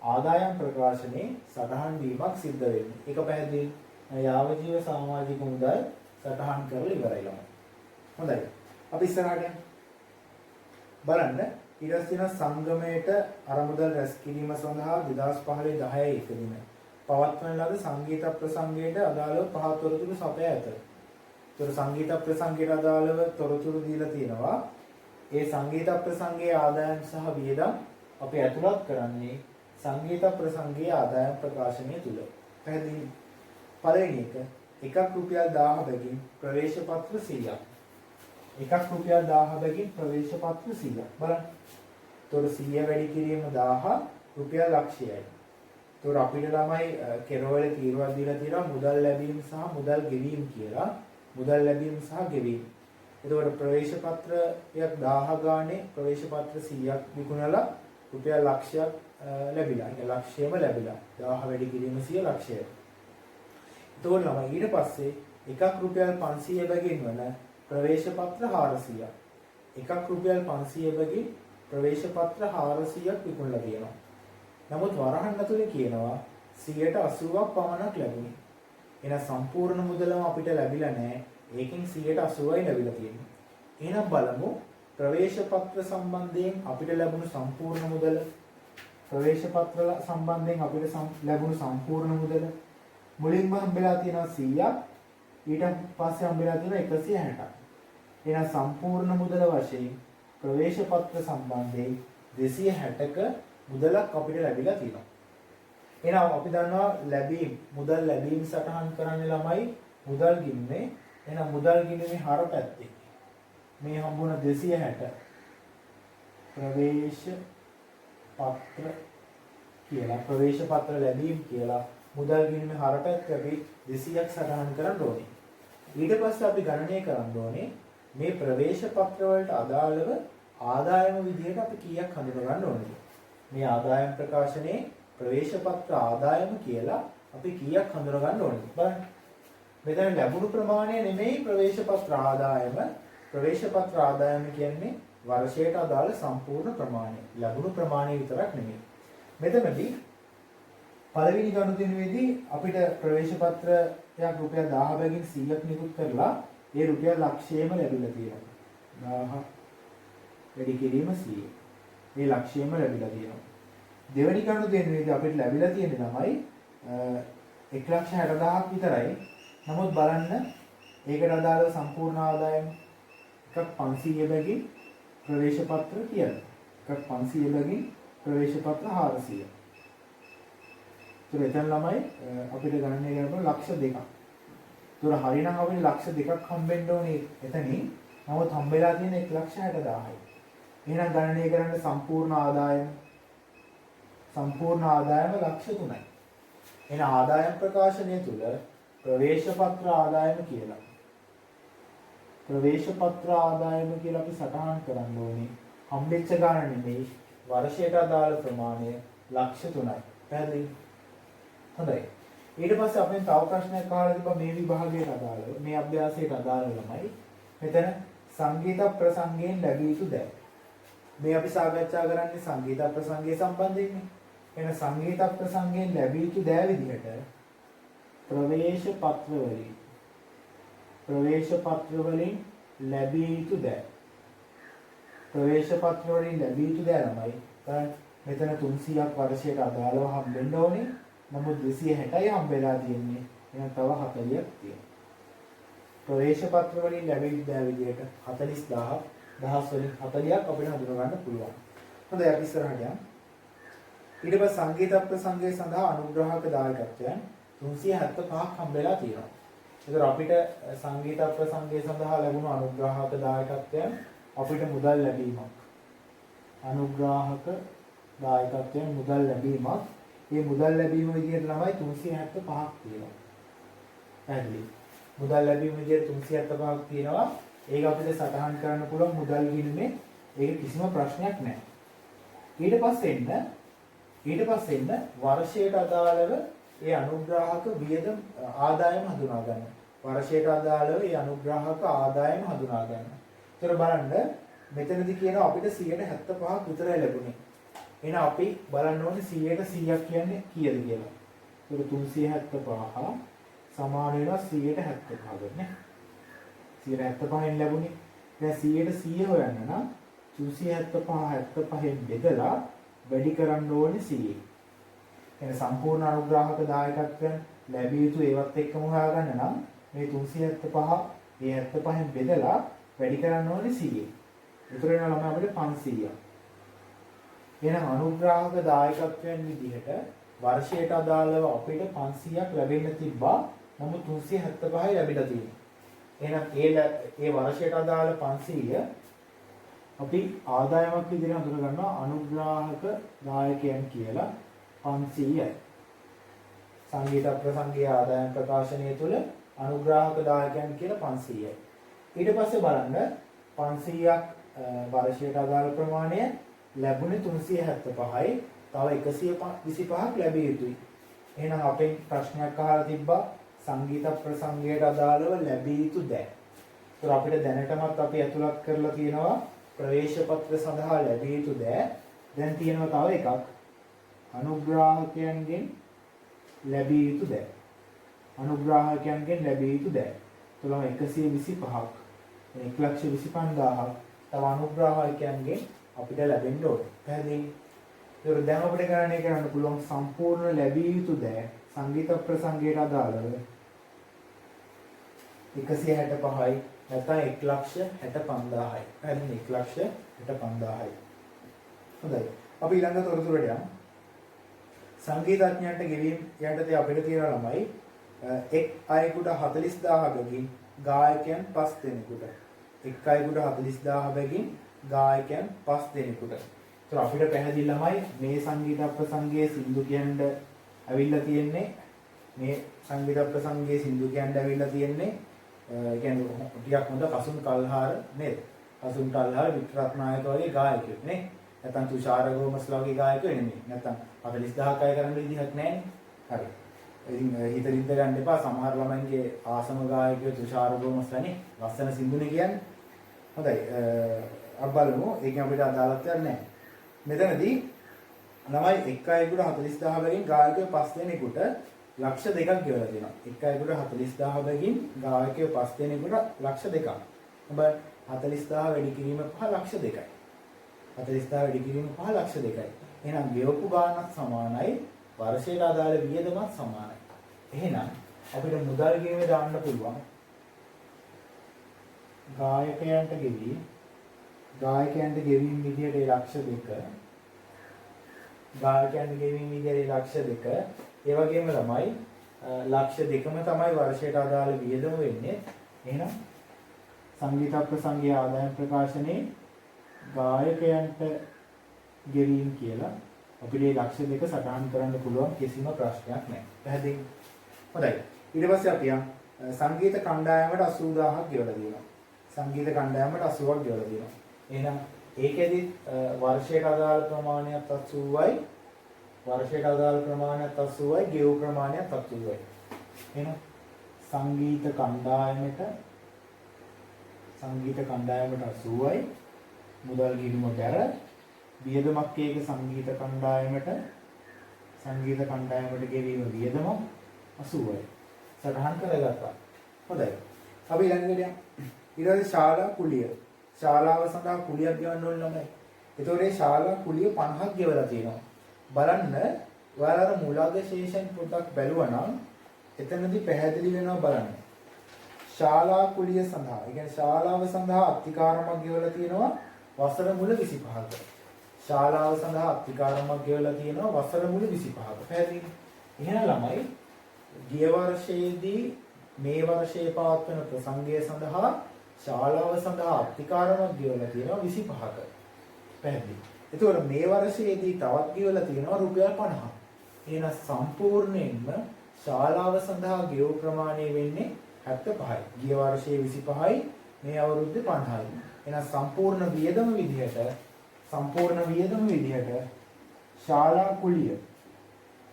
ආදායම් ප්‍රකාශනයේ සටහන් වීමක් සිද්ධ වෙන්නේ. ඒක පැහැදිලි. යාවජීව සමාජික මුදල් සටහන් කරලා ඉවරයි ළමයි. හොඳයි. අපි ඉස්සරහට යමු. බලන්න ඊට පස්සේ සංගමයට අරමුදල් රැස් කිරීම සඳහා 2015 10 දින පවත්වන ලද සංගීත ප්‍රසංගයට අදාළව පහත් තොරතුරු සපයා ඇත. ඒතර සංගීත ප්‍රසංගයට අදාළව තොරතුරු දීලා තියෙනවා. ඒ සංගීත ප්‍රසංගයේ ආදායම් සහ වියදම් අපි ඇතුළත් කරන්නේ සංගීත ප්‍රසංගයේ ආදායම් ප්‍රකාශනය තුල. පැහැදිලි. පළවෙනි එක රුපියල් 1000 බැගින් ප්‍රවේශ පත්‍ර 100ක්. එකක් රුපියල් 1000 බැගින් ප්‍රවේශ පත්‍ර 100ක්. බලන්න. ඒතොර 100 වැඩි කිරීම 1000 රුපියල් ලක්ෂයයි. ඒතොර අපිට ළමයි කෙරවල තීරුවක් දීලා තියෙනවා මුදල් ලැබීම සහ මුදල් ගෙවීම කියලා. මුදල් ලැබීම සහ ගෙවීම. එතකොට ප්‍රවේශ පත්‍රයක් 1000 ගානේ ප්‍රවේශ පත්‍ර 100ක් විකුණලා රුපියල් ලක්ෂයක් ලැබිලා. ඒක ලක්ෂයම ලැබිලා. 1000 වැඩි කිරීම 100 ලක්ෂයයි. එතකොට ළමයි ඊට පස්සේ එකක් රුපියල් 500 බැගින් වන ප්‍රවේශ පත්‍ර 400ක්. එකක් රුපියල් 500 බැගින් ප්‍රවේශ පත්‍ර 400ක් විකුණලා තියෙනවා. නමුත් වරහන් ඇතුලේ කියනවා 180ක් පමණක් ලැබුණේ. එහෙනම් සම්පූර්ණ මුදලම අපිට ලැබිලා නැහැ. ඒකෙන් 180යි ලැබිලා තියෙන්නේ. එහෙනම් බලමු ප්‍රවේශ පත්‍ර සම්බන්ධයෙන් අපිට ලැබුණු සම්පූර්ණ මුදල. ප්‍රවේශ පත්‍ර සම්බන්ධයෙන් අපිට ලැබුණු සම්පූර්ණ මුදල මුලින්ම හම්බෙලා තියෙනවා 100ක්. ඊට පස්සේ හම්බෙලා තියෙනවා 160ක්. එහෙනම් සම්පූර්ණ මුදල වශයෙන් ප්‍රවේශ පත්‍ර සම්බන්ධයෙන් 260ක මුදලක් අපිට ලැබිලා තියෙනවා. එහෙනම් අපි දන්නවා මුදල් ලැබීම සටහන් කරන්නේ ළමයි මුදල් ගිණුමේ. එහෙනම් මුදල් ගිණුමේ හර පැත්තේ මේ හම්බුණ 260 ප්‍රවේශ පත්‍ර කියලා ප්‍රවේශ පත්‍ර ලැබීම කියලා මුදල් ගිණුමේ හර පැත්තේ අපි 200ක් සටහන් කරන්න ඕනේ. ඊට පස්සේ අපි ගණනය කරන්න ඕනේ මේ ප්‍රවේශ පත්‍ර වලට අදාළව ආදායම විදිහට අපි කීයක් හඳුනා ගන්න ඕනද? මේ ආදායම් ප්‍රකාශනයේ ප්‍රවේශ පත්‍ර ආදායම කියලා අපි කීයක් හඳුනා ගන්න ඕනද? බලන්න. මෙතන ලැබුණු ප්‍රමාණය නෙමෙයි ප්‍රවේශ පත්‍ර ආදායම. ප්‍රවේශ පත්‍ර ආදායම කියන්නේ වර්ෂයට අදාළ සම්පූර්ණ ප්‍රමාණය. ලැබුණු ප්‍රමාණය විතරක් නෙමෙයි. මෙතනදී පළවෙනි ගනුදෙනුවේදී අපිට ප්‍රවේශ පත්‍රයක් රුපියල් 1000 බැගින් 100ක් නිකුත් කරලා ඒ රුපියල් ලක්ෂයම ලැබිලා තියෙනවා. 1000 වැඩි කිරීම 100. මේ ලක්ෂයම ලැබිලා තියෙනවා. දෙවෙනි ගනුදෙනුවේදී අපිට ලැබිලා තියෙන්නේ තමයි 1,60,000ක් විතරයි. නමුත් බලන්න ඒකට අදාළව සම්පූර්ණ ආදායම එකක් 500 බැගින් ප්‍රවේශ පත්‍ර කියලා. එකක් 500 බැගින් ප්‍රවේශ පත්‍ර 400. එතන ළමයි අපිට ගණනය කරනකොට ලක්ෂ 2ක්. ඒතර හරිනම් අපිට ලක්ෂ 2ක් හම්බෙන්න ඕනේ එතනින්. නමුත් හම්බෙලා තියෙන 1,60,000යි. එහෙනම් ගණනය කරන්න සම්පූර්ණ ආදායම ලක්ෂ 3යි. එහෙනම් ආදායම් ප්‍රකාශනය තුල ප්‍රවේශ පත්‍ර ආදායම කියලා. ප්‍රවේශ පත්‍ර ආදායම කියලා අපි සටහන් කරන්න ඕනේ. හම්බෙච්ච ගණන නෙමෙයි වර්ෂයට අදාළ ප්‍රමාණය ලක්ෂ 3යි. පැහැදිලි? හොඳයි. ඊට පස්සේ අපෙන් තව ප්‍රශ්නයක් අහලා තිබ්බා මේ විභාගයට අදාළව. මේ අභ්‍යාසයට අදාළ ළමයි. මෙතන සංගීත ප්‍රසංගයෙන් ලැබිය යුතු දෑ. මේ අපි සාකච්ඡා කරන්නේ සංගීත ප්‍රසංගය සම්බන්ධයෙන්. එන සංගීත ප්‍රසංගයෙන් ලැබිය යුතු දෑ විදිහට ප්‍රවේශ පත්‍ර වලින් ලැබිය යුතු දෑ. ප්‍රවේශ පත්‍ර වලින් ලැබිය යුතු දෑ ළමයි. මෙතන 300ක් වර්ෂයට අදාළව හම්බෙන්න ඕනේ. නමුත් 260යි හම්බෙලා තියෙන්නේ. එහෙනම් තව 40ක් තියෙනවා. ප්‍රවේශ පත්‍ර වලින් ලැබෙන දෑ විදිහට 40000 දහස් වලින් 40ක් අපිට හඳුනා ගන්න පුළුවන්. හොඳයි අපි ඉස්සරහට යමු. ඊට පස්සේ සංගීත ප්‍රසංගය සඳහා අනුග්‍රහක දායකත්වයන් 375ක් හම්බෙලා තියෙනවා. ඒතර අපිට සංගීත ප්‍රසංගය සඳහා ලැබුණු අනුග්‍රහක දායකත්වයන් අපිට මුදල් ලැබීමක්. අනුග්‍රාහක දායකත්වයන් මුදල් ලැබීමක්. මේ මුදල් ලැබීම විදිහට ළමයි 375ක් තියෙනවා. පැහැදිලි. මුදල් ලැබීම විදිහට 375ක් තියෙනවා. ඒක අපිට සටහන් කරන්න පුළුවන් මුදල් ගිණුමේ. ඒක කිසිම ප්‍රශ්නයක් නැහැ. ඊට පස්සේ එන්න වර්ෂයට අදාළව ඒ අනුග්‍රාහක වියදම් ආදායම හඳුනා ගන්න. වර්ෂයට අදාළව ඒ අනුග්‍රාහක ආදායම හඳුනා ගන්න. ඒතර බලන්න මෙතනදී කියනවා අපිට 175ක් විතරයි ලැබුණේ. එහෙනම් අපි බලන්න ඕනේ 100ට 100ක් කියන්නේ කීයද කියලා. ඒක 375 සමාන වෙනවා 175කට නේ. 175න් ලැබුණේ. දැන් 100ට 100 හොයන්න නම් 375න් බෙදලා වැඩි කරන්න ඕනේ 100. එන සම්පූර්ණ අනුග්‍රාහක දායකත්වයන් ලැබිය යුතු ඒවත් එක්කම හොයාගන්න නම් මේ 375 මේ 75න් බෙදලා වැඩි කරන්න ඕනේ 100. ඒතර වෙනවා ළමයි අපිට 500ක්. එහෙනම් අනුග්‍රාහක දායකත්වයන් විදිහට වර්ෂයට අදාළව අපිට 500ක් ලැබෙන්න තිබ්බා. නමුත් 375යි ලැබිලා තියෙනවා. එහෙනම් ඒ වර්ෂයට අදාළ 500 අපි ආදායමක් විදිහට හඳුනා ගන්නවා අනුග්‍රාහක දායකයන් කියලා 500යි. සංගීත ප්‍රසංගයේ ආදායම් ප්‍රකාශනය තුළ අනුග්‍රාහක දායකයන් කියලා 500යි. ඊට පස්සේ බලන්න 500ක් වර්ෂයට අදාළ ප්‍රමාණය ලැබුණේ 375යි. තව 125ක් ලැබිය යුතුයි. එහෙනම් අපෙන් ප්‍රශ්නයක් අහලා තිබ්බා සංගීත ප්‍රසංගයට අදාළව ලැබිය යුතු දෑ. ඒතර අපිට දැනටමත් අපි ඇතුළත් කරලා තියෙනවා ප්‍රවේශ පත්‍ර සඳහා ලැබිය යුතු දෑ. දැන් තියෙනවා තව එකක් අනුග්‍රාහකයන්ගෙන් ලැබිය යුතු දෑ. අනුග්‍රාහකයන්ගෙන් ලැබිය යුතු දෑ. තුලම 125ක් 1,25,000ක් තව අනුග්‍රාහකයන්ගෙන් අපිට ලැබෙන්න ඕනේ. පැහැදිලි? ඒක දැන් අපිට ගණනය කරන්න පුළුවන් සම්පූර්ණ ලැබිය යුතු දෑ සංගීත ප්‍රසංගයට අදාළව 165යි නැත්නම් 1,65,000යි. පැහැදිලි? 1,65,000යි. හොඳයි. අපි ඊළඟ තොරතුරට යමු. සංගීතඥයන්ට ගෙවීම් යටතේ අපිට තියෙන ළමයි එක් අයෙකුට 40000 බැගින් ගායකයන් 5 දෙනෙකුට. එක් අයෙකුට 40000 බැගින් ගායකයන් 5 දෙනෙකුට. ඒතර අපිට පැහැදිලි ළමයි මේ සංගීත ප්‍රසංගයේ සින්දු කියන්න ඇවිල්ලා තියෙන්නේ මේ සංගීත ප්‍රසංගයේ සින්දු කියන්න ඇවිල්ලා තියෙන්නේ කියන්නේ ටිකක් හොඳ කසුන් කල්හාර නේද? කසුන් කල්හාර වික්‍රත්නායක වගේ ගායකයෙක් නේ. නැත්නම් තුෂාර ගෝමස්ලා වගේ ගායකයෝ නෙමෙයි. නැත්නම් 40000ක් අය කරන්න විදිහක් නැහැ. හරි. ඉතින් හිතින් ගන්න එපා සමහර ළමයින්ගේ ආසම ගායකයෝ තුෂාර ගෝමස්ලානේ ලස්සන සින්දුනේ කියන්නේ. හොඳයි. අපි බලමු ඒකෙන් අපිට අදාළත්වයක් නැහැ. මෙතනදී ළමයි එක් අයෙකුට 40000 බැගින් ගායකයෝ 5 දෙනෙකුට ලක්ෂ 2ක් ගෙවලා දෙනවා. එක් අයෙකුට 40000 බැගින් ගායකයෝ 5 දෙනෙකුට ලක්ෂ 2ක්. ඔබ 40000 වැඩි කිරීම 5 ලක්ෂ 2යි. 40000 වැඩි කිරීම 5 ලක්ෂ 2යි. එහෙනම් ගෙවපු ගාණක් සමානයි වර්ෂයට අදාළ වියදමත් සමානයි. එහෙනම් අපිට මුදල් ගෙවීම දාන්න පුළුවන්. ගායකයන්ට ගෙවීම විදියට ලක්ෂ 2. ගායකයන්ට ගෙවීම විදියට ලක්ෂ 2. ඒ වගේම තමයි ලක්ෂ 2ම තමයි වර්ෂයට අදාළ වියදම වෙන්නේ. එහෙනම් සංගීත ප්‍රසංගයේ ආදායම් ප්‍රකාශනයේ ගායකයන්ට ගෙවීම කියලා අපිට මේ ලක්ෂ 2 සටහන් කරන්න පුළුවන් කිසිම ප්‍රශ්නයක් නැහැ. පැහැදිලි? හොඳයි. ඊට පස්සේ අපි සංගීත කණ්ඩායමට 80000ක් ගෙවලා දෙනවා. සංගීත කණ්ඩායමට 80ක් ගෙවලා දෙනවා. එහෙනම් ඒකෙදි වර්ෂයට අදාළ ප්‍රමාණයත් 80යි. වර්ෂයට අදාළ ප්‍රමාණයත් 80යි. ගෙවු ප්‍රමාණයත් 80යි. එහෙනම් සංගීත කණ්ඩායමට 80යි. මුදල් ගිණුම ගැර වියදමක් එක සංගීත කණ්ඩායමට ගෙවීම වියදම 80යි. සටහන් කරගත්තා. හොඳයි. අපි ඊළඟට යමු. ඊළඟ ශාලා කුලිය. ශාලාව සඳහා කුලියක් ගෙවන්න ඕන ළමයි. ඒතකොට මේ ශාලා කුලිය 50ක් ගෙවලා තියෙනවා. බලන්න ඔයාලා මූලාග ශේෂන් පොඩ්ඩක් බැලුවා නම් එතනදී පැහැදිලි වෙනවා බලන්න. ශාලා කුලිය සඳහා, ඒ කියන්නේ ශාලාව සඳහා අත්තිකාරමක් ගෙවලා තියෙනවා වසර මුල 25ක. ශාලාව සඳහා අත්තිකාරමක් ගෙවලා තියෙනවා වසර මුල 25ක. පැහැදිලි? එහෙනම් ළමයි ගිය වර්ෂයේදී මේ වර්ෂයේ පවත්වන ප්‍රසංගය සඳහා ශාලාව සඳහා අත්තිකාරමක් ගෙවලා තියෙනවා 25ක. පැහැදිලි? එතකොට මේ වර්ෂයේදී තවත් ගෙවලා තියෙනවා රුපියල් 50ක්. එහෙනම් සම්පූර්ණයෙන්ම ශාලාව සඳහා ගෙවු ප්‍රමාණය වෙන්නේ 75යි. ගිය වර්ෂයේ 25යි, මේ අවුරුද්දේ 50යි. එහෙනම් සම්පූර්ණ වියදම විදිහට ශාලා කුලිය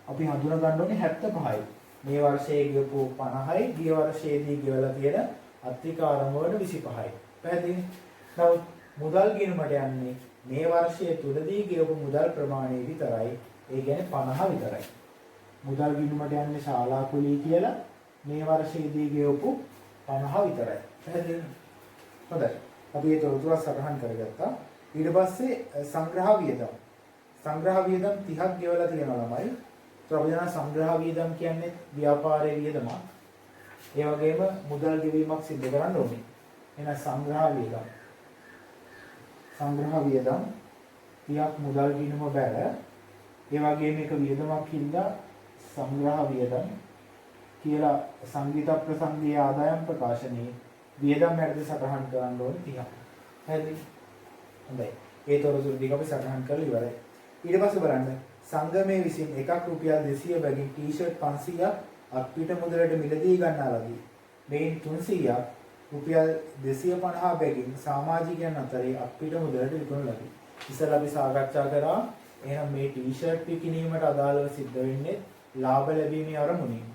අපි හඳුනා ගන්න ඕනේ 75යි. මේ වර්ෂයේ ගෙවපු 50යි, ගිය වර්ෂයේදී ගෙවලා තියෙන අත්තිකාරම වල 25යි. පැහැදිලි? නමුත් මුදල් ගිණුමට යන්නේ මේ වර්ෂයේ තුලදී ගෙවපු මුදල් ප්‍රමාණය විතරයි. ඒ කියන්නේ 50 විතරයි. මුදල් ගිණුමට යන්නේ ශාලා කුලිය කියලා මේ වර්ෂයේදී ගෙවපු 50 විතරයි. පැහැදිලි? හොඳයි. අපි ඒ තොරතුරු සටහන් කරගත්තා. ඊට පස්සේ සංග්‍රහ වියදම්. සංග්‍රහ වියදම් 30ක් ගෙවලා තියෙනවා ළමයි. ඒත් අපි දන්නා සංග්‍රහ වියදම් කියන්නේ ව්‍යාපාරයේ වියදමක්. ඒ වගේම මුදල් ගෙවීමක් සිදු කරන්න ඕනේ. එහෙනම් සංග්‍රහ වියදම්. සංග්‍රහ වියදම් 30ක් මුදල් ගිණුම බැල. ඒ වගේම එක වියදමක් හින්දා සංග්‍රහ වියදම් කියලා සංගීත ප්‍රසංගයේ ආදායම් ප්‍රකාශනයේ වියදම් වැඩි සටහන් කරන්න ඕනේ 30ක්. හරිද? හොඳයි. ඒ තොරතුරු ටික අපි සටහන් කරලා ඉවරයි. ඊට පස්සේ බලන්න සංගමයේ විසින් එකක් රුපියල් 200 බැගින් ටී-ෂර්ට් 500ක් අත්පිට මුදලට මිලදී ගන්නා ලදී. මේන් 300ක් රුපියල් 250 බැගින් සමාජිකයන් අතරේ අත්පිට මුදලට විකුණන ලදී. ඉතින් අපි සාකච්ඡා කරා එහෙනම් මේ ටී-ෂර්ට් විකිණීමට අදාළව සිද්ධ වෙන්නේ ලාභ ලැබීමේ අරමුණින්.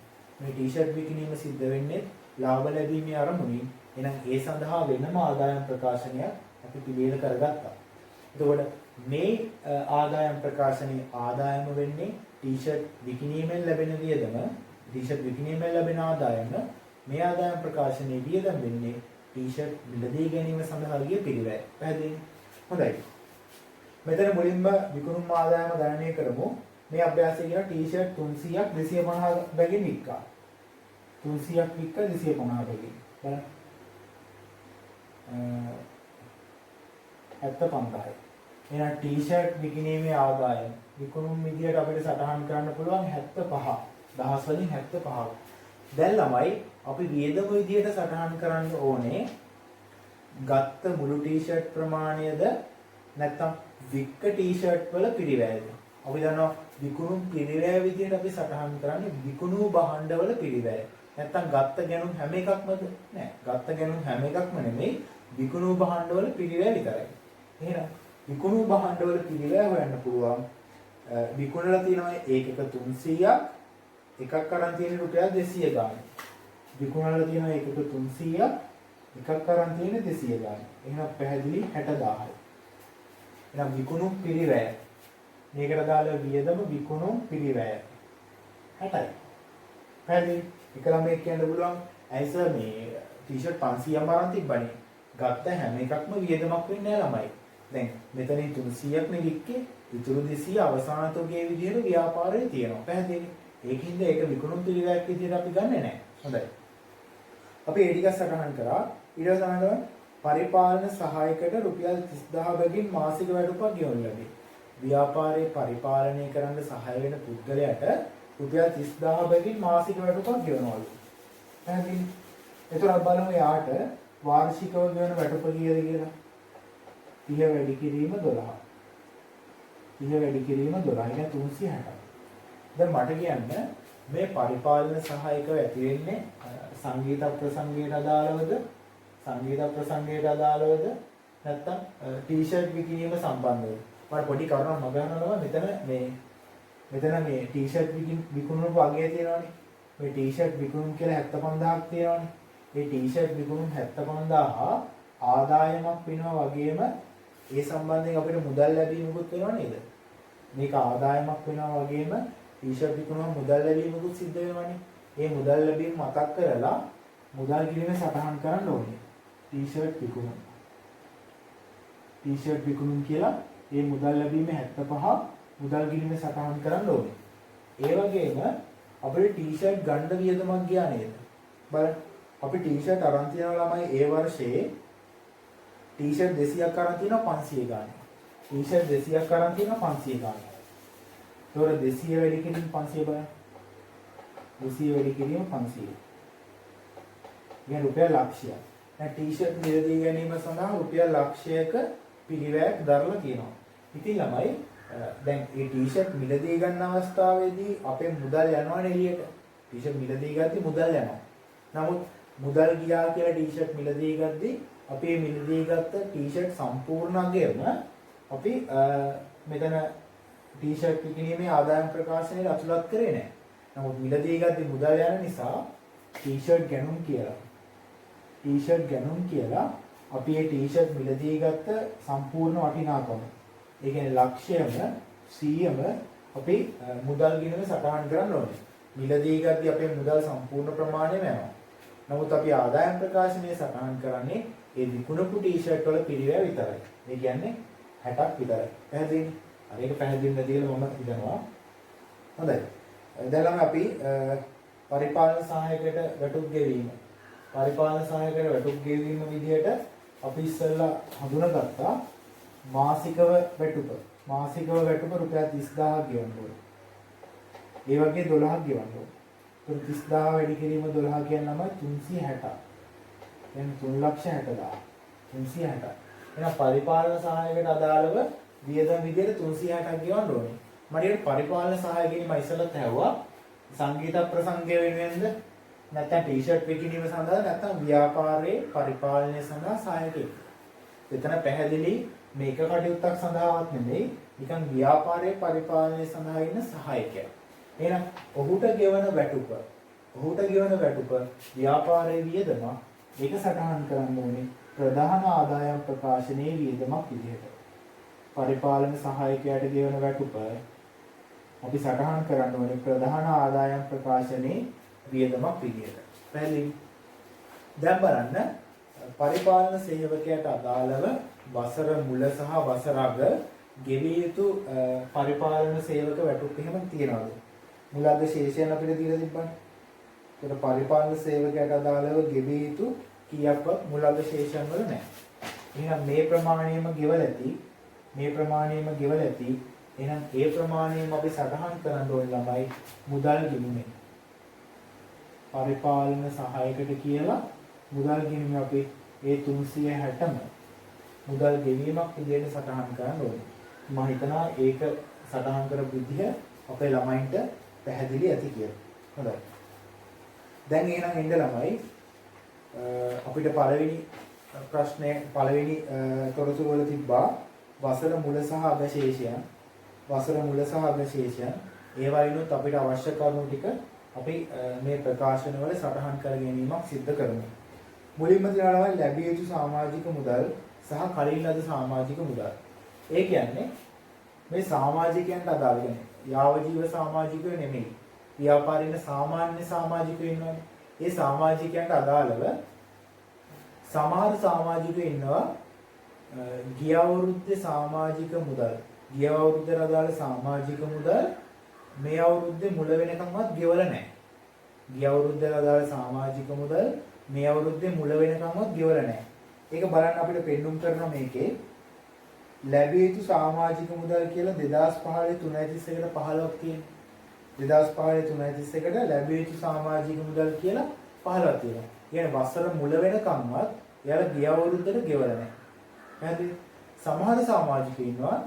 මේ ටී-ෂර්ට් විකිණීම සිද්ධ වෙන්නේ ලාභ ලැබීමේ අරමුණින්. එහෙනම් ඒ සඳහා වෙනම ආදායම් ප්‍රකාශනයක් අපි පිළිවෙල කරගත්තා. එතකොට මේ ආදායම් ප්‍රකාශනයේ ආදායම වෙන්නේ ටී-ෂර්ට් විකිණීමෙන් ලැබෙන වියදම, ටී-ෂර්ට් විකිණීමෙන් ලැබෙන ආදායම. මේ ආදායම් ප්‍රකාශනයේ වියදම් වෙන්නේ ටී-ෂර්ට් මිලදී ගැනීම සඳහා ගිය පිළිවෙල. පැහැදිලි? හොඳයි. මෙතන මුලින්ම විකුණුම් ආදායම ගණනය කරමු. මේ අභ්‍යාසය කියන ටී-ෂර්ට් 300ක් 250 බැගින් වික්කා. 300ක් වික්ක 250 බැගින්. බලන්න. 75යි. එහෙනම් ටී-ෂර්ට් විකිණීමේ ආදායම විකුණුම් විදියට අපිට සටහන් කරන්න පුළුවන් 75. දහස් වලින් 75. දැන් ළමයි අපි වියදම විදියට සටහන් කරන්න ඕනේ ගත්ත මුළු ටී-ෂර්ට් ප්‍රමාණයද නැත්නම් වික්ක ටී-ෂර්ට් වල පිරිවැයද? අපි දන්නවා විකුණුම් පිරිවැය විදියට අපි සටහන් කරන්නේ විකුණු භාණ්ඩවල පිරිවැය. නැත්නම් ගත්ත ගැනුම් හැම එකක්මද? නෑ. ගත්ත ගැනුම් හැම එකක්ම නෙමෙයි විකුණු භාණ්ඩවල පිරිවැය විතරයි. එහෙනම් විකුණු භාණ්ඩවල පිරිවැය හොයන්න පුළුවන්. විකුණලා තියෙනවා ඒකක 300ක් එකක් අරන් තියෙන රුපියල් 200 ගාන. විකුණලා තියෙනවා ඒකක 300ක් එකක් අරන් තියෙන 200 ගාන. එහෙනම් පැහැදිලි 60000යි. එහෙනම් විකුණු පිරිවැය. මේකට දාලා වියදම විකුණු පිරිවැය 60යි. පැහැදිලි? එක ළමෙක් කියන්න පුළුවන් ඇයිස මේ ටී-ෂර්ට් 500ක් අරන් තිබ්බනේ. ගත්ත හැම එකක්ම වියදමක් වෙන්නේ නැහැ ළමයි. දැන් මෙතනින් 300ක් නේ වික්කේ. ඉතුරු 200 අවසාන තුගේ විදිහට ව්‍යාපාරයේ තියෙනවා. පැහැදිලි? ඒකින්ද ඒක විකුණුම් පිළිවෙලක් විදිහට අපි ගන්නෙ නැහැ. හොඳයි. අපි ඒ ටික සටහන් කරා. ඊට පස්සේ පරිපාලන සහායකට රුපියල් 30000 බැගින් මාසික වැටුපක් ගෙවනු ලැබේ. ව්‍යාපාරයේ පරිපාලනය කරන්න සහාය වෙන පුද්ගලයාට රුපියල් 30000 බැගින් මාසික වැටුපක් ගෙවනවලු. පැහැදිලි? එතකොට බලමු යාට වාර්ෂිකව ගෙවන වැටුප කීයද කියලා. 30 වැඩි කිරීම 12. 30 වැඩි කිරීම 12 නේ 360. දැන් මට කියන්න මේ පරිපාලන සහායකව ඇති වෙන්නේ සංගීත ප්‍රසංගයට අදාළවද නැත්නම් ටී-ෂර්ට් විකිණීම සම්බන්ධව. මට පොඩි කරුණක් මගහනවා මෙතන මේ ටී-ෂර්ට් විකුණුම වගේ තියෙනවානේ. මේ ටී-ෂර්ට් විකුණුම් කියලා 75000ක් තියෙනවානේ. මේ ටී-ෂර්ට් විකුණුම් 75000 ආදායමක් වෙනවා වගේම ඒ සම්බන්ධයෙන් අපිට මුදල් ලැබීමකුත් වෙනව නේද? මේක ආදායමක් වෙනවා වගේම ටී-ෂර්ට් විකුණුම මුදල් ලැබීමකුත් සිද්ධ වෙනවනේ. මේ මුදල් ලැබීම මතක් කරලා මුදල් ගිණුමේ සටහන් කරන්න ඕනේ. ටී-ෂර්ට් විකුණුම් කියලා මේ මුදල් ලැබීම 75 මුදල් ගිණුමේ සටහන් කරන්න ඕනේ. ඒ වගේම අපිට ටී-ෂර්ට් ගන්න වියදමක් ගියා නේද? බලන්න අපි ටී-ෂර්ට් අරන් තියන ළමයි ඒ වර්ෂයේ ටී-ෂර්ට් 200ක් අරන් තියනවා 500 ගානේ. ටී-ෂර්ට් 200ක් අරන් තියනවා 500 ගානේ. ඒතකොට 200 වැඩි කිරීම 500 බලන්න. 200 වැඩි කිරීම 500. මේ රුපියල් ලක්ෂයක්. දැන් ටී-ෂර්ට් මිලදී ගැනීම සඳහා රුපියල් ලක්ෂයක පිළිවෙලක් දරලා තියෙනවා. ඉතින් ළමයි දැන් මේ ටී-ෂර්ට් මිලදී ගන්න අවස්ථාවේදී අපේ මුදල් යනවනේ එළියට. ටී-ෂර්ට් මිලදී ගද්දි මුදල් යනවා. නමුත් මුදල් ගියා කියලා ටී-ෂර්ට් මිලදී ගද්දි අපි මේ මිලදී ගත්ත ටී-ෂර්ට් සම්පූර්ණ අගයම අපි මෙතන ටී-ෂර්ට් විකිණීමේ ආදායම් ප්‍රකාශනයේ අතුලත් කරේ නැහැ. නමුත් මිලදී ගද්දි මුදල් යන නිසා ටී-ෂර්ට් ගැනුම් කියලා අපි මේ ටී-ෂර්ට් මිලදී ගත්ත සම්පූර්ණ වටිනාකම. ඒ කියන්නේ ලක්ෂයම 100ම අපි මුදල් ගිණුමේ සටහන් කරන්න ඕනේ. මිලදී ගද්දි අපේ මුදල් සම්පූර්ණ ප්‍රමාණයම යනවා. නමුත් අපි ආදායම් ප්‍රකාශනයේ සටහන් කරන්නේ ඒ විකුණපු ටී-ෂර්ට් වල පිරිවැය විතරයි. ඒ කියන්නේ 60ක් විතරයි. පැහැදිලිද? අර ඒක පැහැදිලි නැති කියලා මම හිතනවා. හොඳයි. දැන් අපි පරිපාලන සහායකයට වැටුප් ගෙවීම. පරිපාලන සහායකයට වැටුප් ගෙවීම විදිහට අපි ඉස්සෙල්ලා හඳුනාගත්තා මාසිකව වැටුප. මාසිකව වැටුප රුපියල් 30000ක් ගෙවන්න ඕනේ. ඒ වගේ 12ක් ගෙවන්න ඕනේ. 30000 වැඩි කිරීම 12 කියනම 360. එහෙනම් 360000. 360. එහෙනම් පරිපාලන සහායකයට අදාළව වියදම් විදියට 360ක් ගෙවන්න ඕනේ. මඩියට පරිපාලන සහායකෙනි මම ඉස්සෙල්ලත් ඇහුවා සංගීත ප්‍රසංගය වෙනුවෙන්ද නැත්නම් ටී-ෂර්ට් විකිණීම සඳහා නැත්නම් ව්‍යාපාරයේ පරිපාලනය සඳහා සහායකයෙක්. එතන පැහැදිලි මේක කටයුත්තක් සඳහාවත් නෙමෙයි නිකන් ව්‍යාපාරයේ පරිපාලනය සඳහා ඉන්න සහායකයා. එහෙනම් ඔහුට ගෙවන වැටුප ව්‍යාපාරයේ වියදම ඒක සටහන් කරන්න ඕනේ ප්‍රධාන ආදායම් ප්‍රකාශනයේ වියදමක් විදිහට. පරිපාලන සහායකයාට ගෙවන වැටුප අපි සටහන් කරන්න ඕනේ ප්‍රධාන ආදායම් ප්‍රකාශනයේ වියදමක් විදිහට. පැහැදිලි? දැන් බලන්න පරිපාලන සේවකයාට අදාළව වසර මුල සහ වසර අග ගෙවිය යුතු පරිපාලන සේවක වැටුප් එහෙම තියනවාද? මුල අග ශේෂයන් අපිට දීලා තිබ්බනේ. ඒකට පරිපාලන සේවකයාට අදාළව ගෙවිය යුතු කීයක්වත් මුල අග ශේෂයන් වල නැහැ. එහෙනම් මේ ප්‍රමාණයම ගෙවලා ඇති. එහෙනම් ඒ ප්‍රමාණයම අපි සටහන් කරන්න ඕනේ ළමයි මුදල් ගිණුමෙන්. පරිපාලන සහායකට කියලා මුදල් ගිණුම අපි ඒ 360ම මුදල් ගෙවීමක් විදිහට සටහන් කරන්න ඕනේ. මම හිතනවා ඒක සටහන් කරපු විදිහ අපේ ළමයින්ට පැහැදිලි ඇති කියලා. හොඳයි. දැන් එහෙනම් එන්න ළමයි අපිට පළවෙනි ප්‍රශ්නේ පළවෙනි තොරතුරු වල තිබ්බා වසර මුල සහ අග ශේෂයන්. ඒ වයින්ොත් අපිට අවශ්‍ය කරුණු ටික අපි මේ ප්‍රකාශන වල සටහන් කර ගැනීමක් සිදු කරමු. මුලින්ම තියනවා ලැබිය යුතු සමාජික මුදල් සහ කලින් ලද සමාජික මුදල්. ඒ කියන්නේ මේ සමාජිකයන්ට අදාළ කියන්නේ යාව ජීව සමාජිකයෝ නෙමෙයි. ව්‍යාපාරික සාමාන්‍ය සමාජිකයෝ ඉන්නවනේ. ඒ සමාජිකයන්ට අදාළව සමහර සමාජිකයෝ ඉන්නවා ගිය අවුරුද්දේ සමාජික මුදල්. ගිය අවුරුද්දේ අදාළ සමාජික මුදල් මේ අවුරුද්දේ මුල වෙනකම්වත් ගෙවලා නැහැ. ගිය අවුරුද්දේ අදාළ සමාජික මුදල් මේ අවුරුද්දේ මුල වෙනකම්වත් ගෙවලා නැහැ. ඒක බලන්න අපිට පෙන්눔 කරන මේකේ ලැබිය යුතු සමාජික මුදල් කියලා 2015 331කට 15ක් තියෙනවා. 2015 331කට ලැබිය යුතු සමාජික මුදල් කියලා 15ක් තියෙනවා. කියන්නේ වසර මුල වෙනකම්වත් එයාලා ගිය අවුරුද්දට ගෙවලා නැහැ. හරිද? සමහර සමාජිකයෝ ඉන්නවා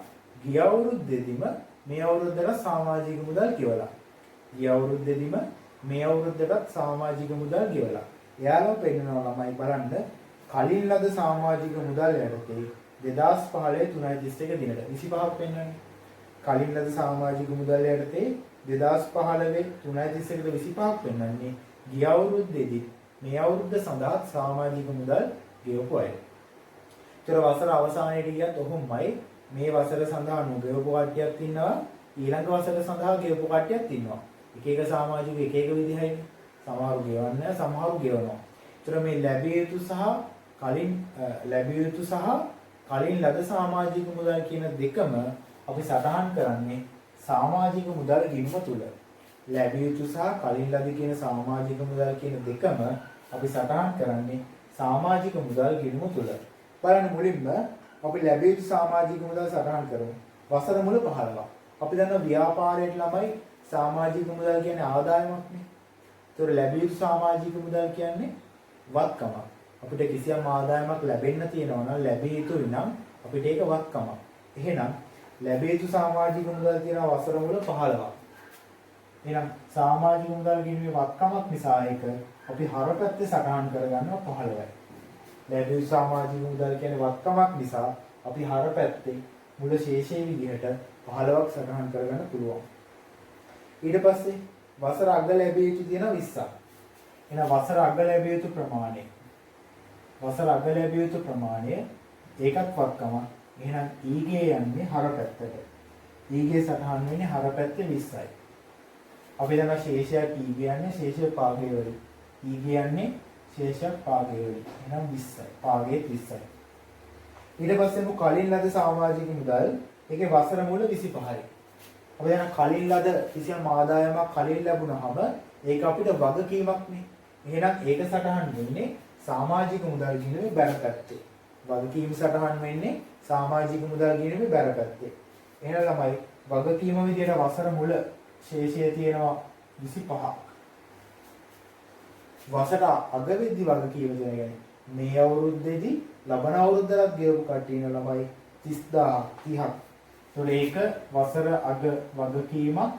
ගිය අවුරුද්දේදීම මේ අවුරුද්දට සමාජික මුදල් ගෙවලා. ගිය අවුරුද්දේදීම මේ අවුරුද්දටත් සමාජික මුදල් ගෙවලා. එයාලා පෙන්නනවා ළමයි බලන්න කලින් ලද සමාජික මුදල් යටතේ 2015 331 දිනට 25ක් පෙන්වන්නේ. කලින් ලද සමාජික මුදල් යටතේ 2015 331ට 25ක් පෙන්වන්නේ ගිය අවුරුද්දේදී මේ අවුරුද්ද සඳහා සමාජික මුදල් ගෙවපු අය. ඒතර වසර අවසානයේදී ගියත් ඔහොමයි මේ වසර සඳහා නොගෙවපු කට්ටියක් ඉන්නවා ඊළඟ වසර සඳහා ගෙවපු කට්ටියක් ඉන්නවා. එක එක සමාජික එක එක විදිහයි. සමහරු ගෙවන්නේ සමහරු ගෙවනවා. ඒතර මේ ලැබිය යුතු සහ කලින් ලද සමාජික මුදල් කියන දෙකම අපි සටහන් කරන්නේ සමාජික මුදල් ගිණුම තුල. ලැබිය යුතු සහ කලින් ලද කියන සමාජික මුදල් කියන දෙකම අපි සටහන් කරන්නේ සමාජික මුදල් ගිණුම තුල. බලන්න මුලින්ම අපි ලැබිය යුතු සමාජික මුදල් සටහන් කරමු. වසර මුල 15ක්. අපි දන්නවා ව්‍යාපාරයට ළමයි සමාජික මුදල් කියන්නේ ආදායමක්නේ. ඒතකොට ලැබිය යුතු සමාජික මුදල් කියන්නේ වත්කමක්. අපිට කිසියම් ආදායමක් ලැබෙන්න තියෙනවා නම් ලැබිය යුතුයි නම් අපිට ඒක වත්කමක්. එහෙනම් ලැබිය යුතු සමාජික මුදල් තියෙනවා වසර මුල 15ක්. එහෙනම් සමාජික මුදල් ගිණුමේ වත්කමක් නිසා ඒක අපි හර පැත්තේ සටහන් කරගන්නවා 15යි. ලැබිය යුතු සමාජික මුදල් කියන්නේ වත්කමක් නිසා අපි හර පැත්තේ මුල ශේෂයේ විදිහට 15ක් සටහන් කරගන්න පුළුවන්. ඊට පස්සේ වසර අග ලැබිය යුතු තියෙනවා 20ක්. එහෙනම් වසර අග ලැබිය යුතු ප්‍රමාණය ඒකත් වත්කමක්. එහෙනම් ඊගේ යන්නේ හර පැත්තට. ඊගේ සටහන් වෙන්නේ හර පැත්තේ 20යි. අපි දන්නවා ශේෂයක් ඊගේ යන්නේ ශේෂ පාගය වලින්. ඊගේ යන්නේ ශේෂයක් පාගය වලින්. එහෙනම් 20යි. පාගයේ 30යි. ඊට පස්සේ මු කලින් ලද සමාජික මුදල් ඒකේ වසර මුල 25යි. අපි දැන් කලින් ලද කිසියම් ආදායමක් කලින් ලැබුණාම ඒක අපිට වගකීමක් නේ. එහෙනම් ඒක සටහන් වෙන්නේ සමාජික මුදල් ගිණුමේ බැරපැත්තේ. වගකීම් සටහන් වෙන්නේ සමාජික මුදල් ගිණුමේ බැරපැත්තේ. එහෙනම් ළමයි වගකීම විදියට වසර මුල ශේෂය තියෙනවා 25ක්. වසර අගවෙද්දි වගකීම කියන්නේ මේ අවුරුද්දේදී ලබන අවුරුද්දට ගෙවපු කට්ටියන ළමයි 30000 30ක්. ඒක වසර අග වගකීමක්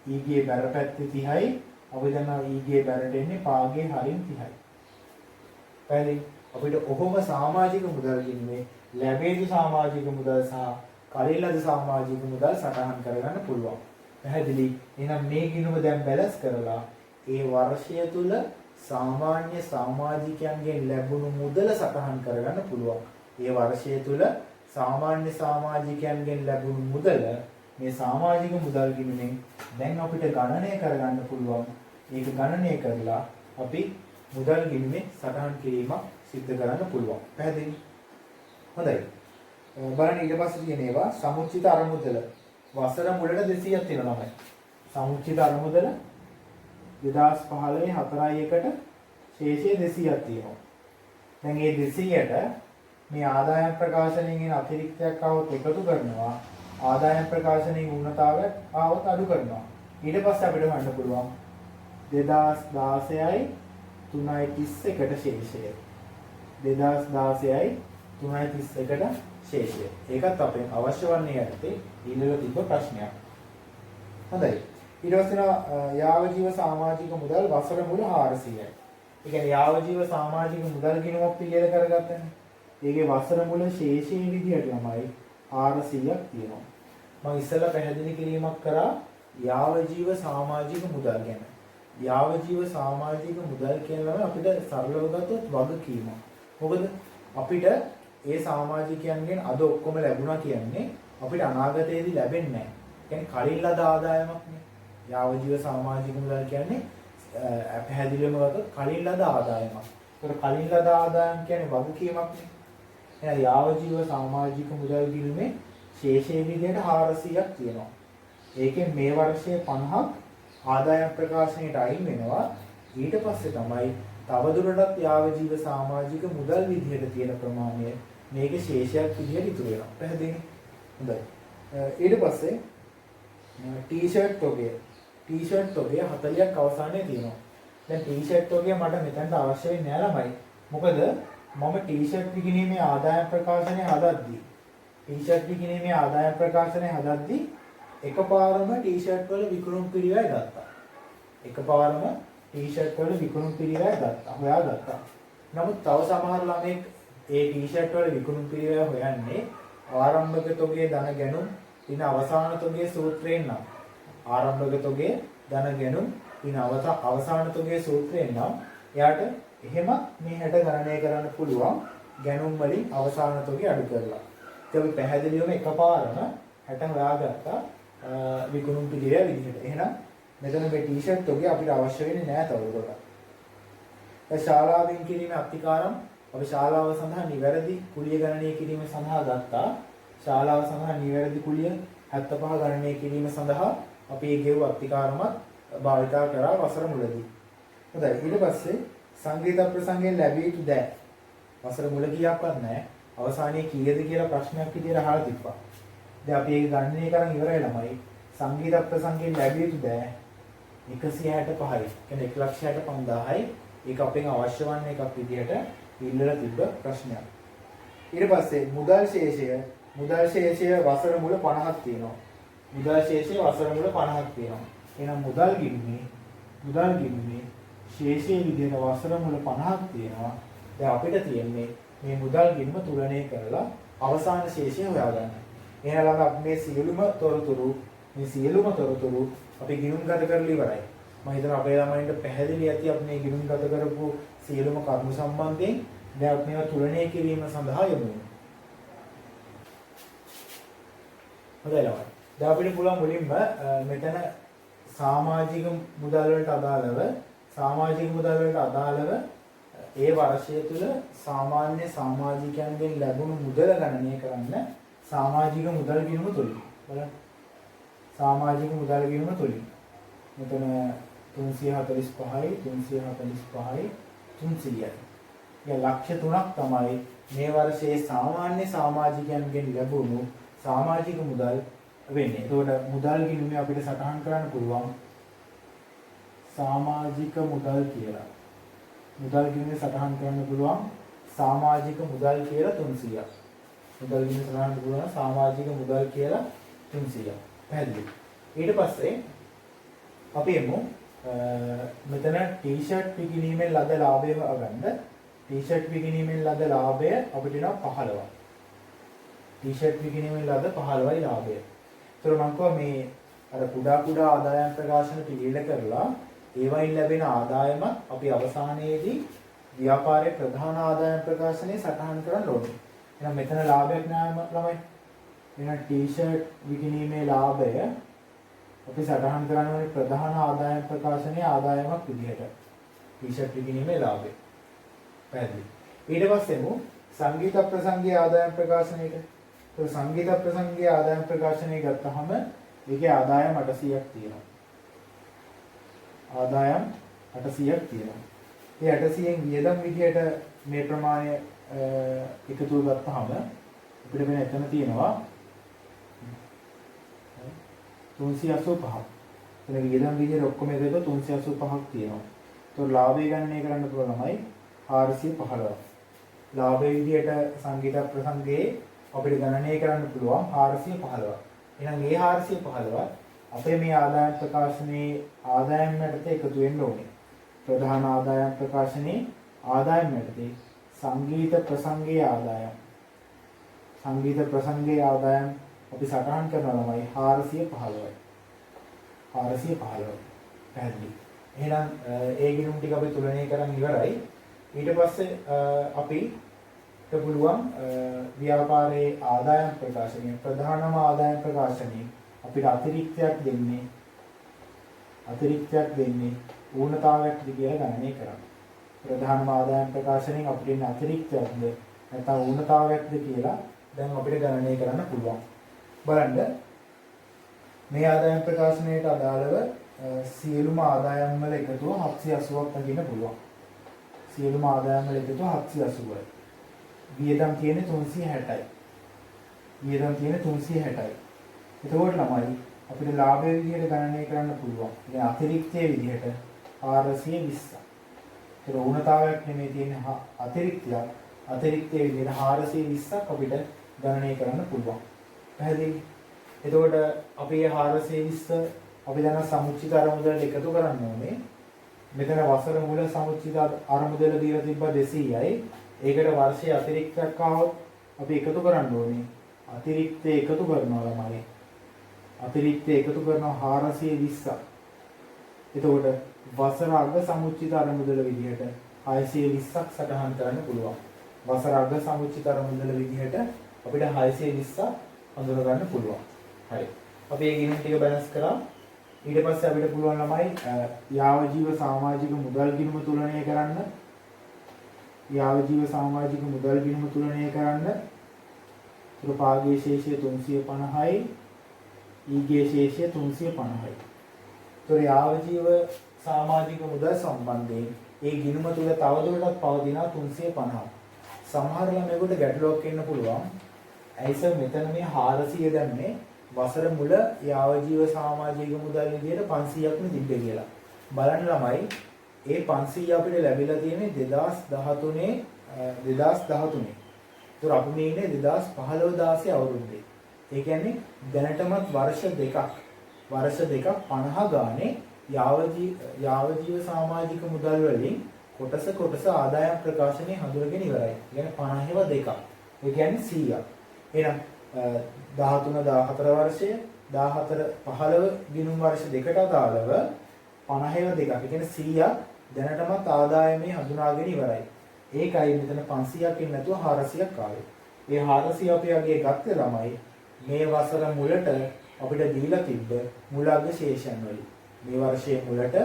ඊගේ බැරපැත්තේ 30යි. අපි දන්නවා ඊගේ බැරට එන්නේ පාගේ හරින් 30යි. පැහැදිලි. අපිට ඔහොම සමාජික මුදල් ගිණුමේ ලැබෙන සමාජික මුදල් සහ කලින් ලද සමාජික මුදල් සටහන් කරගන්න පුළුවන්. පැහැදිලි. එහෙනම් මේ ගිණුම දැන් බැලන්ස් කරලා ඒ වර්ෂය තුල සාමාන්‍ය සමාජිකයන්ගෙන් ලැබුණු මුදල සටහන් කරගන්න පුළුවන්. ඒ වර්ෂය තුල සාමාන්‍ය සමාජිකයන්ගෙන් ලැබුණු මුදල මේ සමාජික මුදල් ගිණුමෙන් දැන් අපිට ගණනය කරගන්න පුළුවන්. ඒක ගණනය කරලා අපි මුදල් ගිණුමේ සටහන් කිරීමක් සිද්ධ කරන්න පුළුවන්. පැහැදිලි? හොඳයි. බලන්න ඊට පස්සේ තියෙන ඒවා සමුච්චිත අරමුදල. වසර මුලට 200ක් තියෙනවා ළමයි. සමුච්චිත අරමුදල 2015 4.1ට ශේෂය 200ක් තියෙනවා. දැන් මේ 200ට මේ ආදායම් ප්‍රකාශනයෙන් එන අතිරික්තයක් આવොත් එකතු කරනවා. ආදායම් ප්‍රකාශනයේ උන්නතාවයක් આવොත් අඩු කරනවා. ඊට පස්සේ අපිට ගන්න පුළුවන් 2016යි 3.31ට ශේෂය. 2016යි 3.31ට ශේෂය. ඒකත් අපෙන් අවශ්‍ය වන්නේ යටතේ ඊළඟ තිබ්බ ප්‍රශ්නයක්. හොඳයි. ඊට පස්සේ යාව ජීව සමාජික මුදල් වසර මුල 400යි. ඒ කියන්නේ යාව ජීව සමාජික මුදල් ගිණුමක් පිළියෙල කරගත්තනේ. ඒකේ වසර මුල ශේෂයේ විදිහට ළමයි 400ක් තියෙනවා. මම ඉස්සෙල්ලා පැහැදිලි කිරීමක් කරා යාව ජීව සමාජික මුදල් ගැන. යාව ජීව සමාජික මුදල් කියනවා අපිට සරලව ගත්තොත් වගකීමක්. මොකද අපිට ඒ සමාජිකයන්ගෙන් අද ඔක්කොම ලැබුණා කියන්නේ අපිට අනාගතයේදී ලැබෙන්නේ නැහැ. කියන්නේ කලින් ලද ආදායමක් නේ. යාව ජීව සමාජික මුදල් කියන්නේ පැහැදිලිවම ගත්තොත් කලින් ලද ආදායමක්. ඒකට කලින් ලද ආදායම් කියන්නේ වගකීමක් නේ. එහෙනම් යාව ජීව සමාජික මුදල් ගිණුමේ ශේෂයේ විදිහට 400ක් තියෙනවා. ඒකෙන් මේ වර්ෂයේ 50ක් ආදායම් ප්‍රකාශනයට අයින් වෙනවා. ඊට පස්සේ තමයි තවදුරටත් යාව ජීව සමාජික මුදල් විදිහට තියෙන ප්‍රමාණය මේකේ ශේෂයක් විදිහට ඉතුරු වෙනවා. පැහැදිලිද? හොඳයි. ඊට පස්සේ ටී-ෂර්ට් තොගය. ටී-ෂර්ට් තොගය 40ක් අවසානයේ තියෙනවා. දැන් ටී-ෂර්ට් තොගය මට මෙතනට අවශ්‍ය වෙන්නේ නැහැ ළමයි. මොකද මම ටී-ෂර්ට් විකිණීමේ ආදායම් ප්‍රකාශනය හදද්දී එකපාරම ටී-ෂර්ට් වල විකුණුම් පිළිවෙල ගත්තා. හොයාගත්තා. නමුත් තව සමහර ළමෙක් ඒ ටී-ෂර්ට් වල විකුණුම් පිළිවෙල හොයන්නේ ආරම්භක තොගයේ ධන ගැනුම් ඉන අවසාන තොගයේ සූත්‍රයෙන් නම්. ආරම්භක තොගයේ ධන ගැනුම් ඉන අවසාන තොගයේ සූත්‍රයෙන් නම් එයාට එහෙම මේ 60 ගණනය කරන්න පුළුවන් ගැනුම් වලින් අවසාන තොගය අඩු කරලා. ඒක අපි පැහැදිලිවම එකපාරම 60 හොයාගත්තා විකුණුම් පිළිවෙල විදිහට. එහෙනම් මෙතන මේ ටී-ෂර්ට් තොගය අපිට අවශ්‍ය වෙන්නේ නැහැ තවදුරටත්. ඒ ශාලාවෙන් කිරීමේ අත්තිකාරම් අපි ශාලාව සඳහා නිවැරදි කුලිය ගණනය කිරීම සඳහා ගත්තා. ශාලාව සඳහා නිවැරදි කුලිය 75 ගණනය කිරීම සඳහා අපි ඒ ගෙව් අත්තිකාරමත් භාවිතා කරා වසර මුලදී. හොඳයි. ඊට පස්සේ සංගීත ප්‍රසංගයෙන් ලැබිය යුතු දෑ වසර මුල කීයක්වත් නැහැ. අවසානයේ කීයද කියලා ප්‍රශ්නයක් විදියට අහලා තිබ්බා. දැන් අපි ඒක ගණනය කරන් ඉවරයි ළමයි. සංගීත ප්‍රසංගයෙන් ලැබිය යුතු දෑ 165යි. කියන්නේ 1,65,000යි. ඒක අපෙන් අවශ්‍ය වන්නේ එකක් විදියට ඉල්ලලා තිබ්බ ප්‍රශ්නයක්. ඊට පස්සේ මුදල් ශේෂය වසර මුල 50ක් තියෙනවා. එහෙනම් මුදල් ගිණුමේ ශේෂයේ විදිහට වසර මුල 50ක් තියෙනවා. දැන් අපිට තියෙන්නේ මේ මුදල් ගිණුම තුලනය කරලා අවසාන ශේෂය හොයාගන්න. එහෙනම් අපි මේ සියලුම තොරතුරු අපි ගිණුම්ගත කරලා ඉවරයි. මම හිතනවා අපේ ළමයින්ට පැහැදිලි ඇති අපි මේ ගිණුම්ගත කරපු සියලුම කරුණු සම්බන්ධයෙන් දැන් අපි මේවා තුලනය කිරීම සඳහා යමු. හොඳයි ළමයි. දැන් අපිට පුළුවන් මුලින්ම මෙතන සමාජික මුදල් වලට අදාළව ඒ වර්ෂය තුල සාමාන්‍ය සමාජිකයන්ගෙන් ලැබුණු මුදල ගණනය කරන්න සමාජික මුදල් ගිණුම තුලින්. බලන්න. සමාජික මුදල් ගිණුම තුලින්. මෙතන 345යි 345යි 300යි. ඒ ලක්ෂ 3ක් තමයි මේ වර්ෂයේ සාමාන්‍ය සමාජිකයන්ගෙන් ලැබුණු සමාජික මුදල් වෙන්නේ. ඒකට මුදල් ගිණුමේ අපිට සටහන් කරන්න පුළුවන් සමාජික මුදල් කියලා. මුදල් ගිණුමේ සටහන් කරන්න පුළුවන් සමාජික මුදල් කියලා 300ක්. මුදල් ගිණුමේ සටහන් කරන්න පුළුවන් සමාජික මුදල් කියලා 300ක්. පැහැදිලි. ඊට පස්සේ අපි එමු මෙතන ටී-ෂර්ට් විකිණීමෙන් ලද ලාභය හොයාගන්න. ටී-ෂර්ට් විකිණීමෙන් ලද ලාභය අපිට එනවා 15ක්. ටී-ෂර්ට් විකිණීමෙන් ලද 15යි ලාභය. ඒතර මම කිව්වා මේ අර කුඩා ආදායම් ප්‍රකාශන පිළියෙල කරලා ඒවයින් ලැබෙන ආදායම අපි අවසානයේදී ව්‍යාපාරයේ ප්‍රධාන ආදායම් ප්‍රකාශනයේ සටහන් කරන්න ඕනේ. එහෙනම් මෙතන ලාභයක් නෑ ළමයි. එහෙනම් ටී-ෂර්ට් විකිණීමේ ලාභය අපි සටහන් කරන්න ඕනේ ප්‍රධාන ආදායම් ප්‍රකාශනයේ ආදායමක් විදිහට. ටී-ෂර්ට් විකිණීමේ ලාභය. පැහැදිලි. ඊට පස්සේමු සංගීත ප්‍රසංගයේ ආදායම් ප්‍රකාශනයේට. ඒ සංගීත ප්‍රසංගයේ ආදායම් ප්‍රකාශනය ගත්තාම ඒකේ ආදායම් 800ක් තියෙනවා. ආදායම් 800ක් තියෙනවා. ඒ 800න් වියදම් විදියට මේ ප්‍රමාණය එකතු කරගත්තාම අපිට වෙන එතන තියෙනවා 385ක්. එතන වියදම් විදියට ඔක්කොම එකතු 385ක් තියෙනවා. ඒතකොට ලාභය ගණනය කරන්න පුළුවන් ළමයි 415ක්. ලාභය විදියට සංගීත ප්‍රසංගයේ අපිට ගණනය කරන්න පුළුවන් 415ක්. එහෙනම් මේ 415ක් අපේ මේ ආදායම් ප්‍රකාශනයේ ආදායම් යටතේ එකතු වෙන්න ඕනේ. ප්‍රධාන ආදායම් ප්‍රකාශනයේ ආදායම් යටතේ සංගීත ප්‍රසංගයේ ආදායම්. සංගීත ප්‍රසංගයේ ආදායම් අපි සටහන් කරනවා ළමයි 415යි. 415. පැහැදිලි. එහෙනම් ඒ ගිණුම් ටික අපි තුලනය කරන් ඉවරයි. ඊට පස්සේ අපිට පුළුවන් ව්‍යාපාරයේ ආදායම් ප්‍රකාශනයේ ප්‍රධානම ආදායම් ප්‍රකාශනයේ අපිට අතිරික්තයක් දෙන්නේ ඌනතාවයක් කියලා ගණනය කරන්න. ප්‍රධානම ආදායම් ප්‍රකාශනයෙන් අපිට අතිරික්තයක්ද නැත්නම් ඌනතාවයක්ද කියලා දැන් අපිට ගණනය කරන්න පුළුවන්. බලන්න මේ ආදායම් ප්‍රකාශනයට අදාළව සියලුම ආදායම් වල එකතුව 780ක් දකින්න පුළුවන්. සියලුම ආදායම් වල එකතුව 780යි. වියදම් තියෙන්නේ 360යි. වියදම් තියෙන්නේ 360යි. එතකොට ළමයි අපිට ලාභය විදිහට ගණනය කරන්න පුළුවන්. ඉතින් අතිරික්තයේ විදිහට 420ක්. ඒක ඌනතාවයක් නෙමෙයි තියෙන්නේ අතිරික්තයක්. අතිරික්තයේ විදිහට 420ක් අපිට ගණනය කරන්න පුළුවන්. පැහැදිලි? එතකොට අපි 420 අපි දැන් සමුච්චිත අරමුදලට එකතු කරන්න ඕනේ. මෙතන වසර මුල සමුච්චිත අරමුදල දීලා තිබ්බා 200යි. ඒකට වර්ෂයේ අතිරික්තයක් ආවොත් අපි එකතු කරන්න ඕනේ. අතිරික්තය එකතු කරනවා ළමයි. අතිරික්තය එකතු කරනවා 420ක්. එතකොට වසර අග සමුච්චිත අරමුදල විදිහට 620ක් සටහන් කරන්න පුළුවන්. වසර අග සමුච්චිත අරමුදල විදිහට අපිට 620ක් හඳුන ගන්න පුළුවන්. හරි. අපි මේ ගිණුම් ටික බැලන්ස් කරා. ඊට පස්සේ අපිට පුළුවන් ළමයි යාව ජීව සමාජික මුදල් ගිණුම තුලනය කරන්න. යාව ජීව සමාජික මුදල් ගිණුම තුලනය කරන්න. පාගේ ශේෂය 350යි ඊගේ ශේෂය 350යි. ඒතර යාව ජීව සමාජික මුදල් සම්බන්ධයෙන් ඒ ගිණුම තුල තවදුරටත් පවතිනවා 350ක්. සමහර ළමයෙකුට ගැටලුවක් එන්න පුළුවන්. ඇයිස මෙතන මේ 400 දැම්මේ වසර මුල යාව ජීව සමාජික මුදල් විදියට 500ක්ම තිබ්බේ කියලා. බලන්න ළමයි ඒ 500 අපිට ලැබිලා තියෙන්නේ 2013 ඒතර අපි මේ ඉන්නේ 2015 16 අවුරුද්දේ. ඒ කියන්නේ දැනටමත් වර්ෂ දෙකක් 50 ගානේ යාව ජීව සමාජික මුදල් වලින් කොටස ආදායම් ප්‍රකාශනයේ හඳුනගෙන ඉවරයි. කියන්නේ 50ව දෙකක්. ඒ කියන්නේ 100ක්. එහෙනම් 13 14 වර්ෂය 14 15 ගිණුම් වර්ෂ දෙකට අදාළව 50ව දෙකක්. ඒ කියන්නේ 100ක් දැනටමත් ආදායමේ හඳුනාගෙන ඉවරයි. ඒකයි මෙතන 500ක් නැතුව 400ක් ආවේ. මේ 400 අපි අගේ ගත්තේ ළමයි මේ වසර මුලට අපිට දීලා තිබ්බ මුලග්ග ශේෂයන් වලින්. මේ වර්ෂයේ මුලට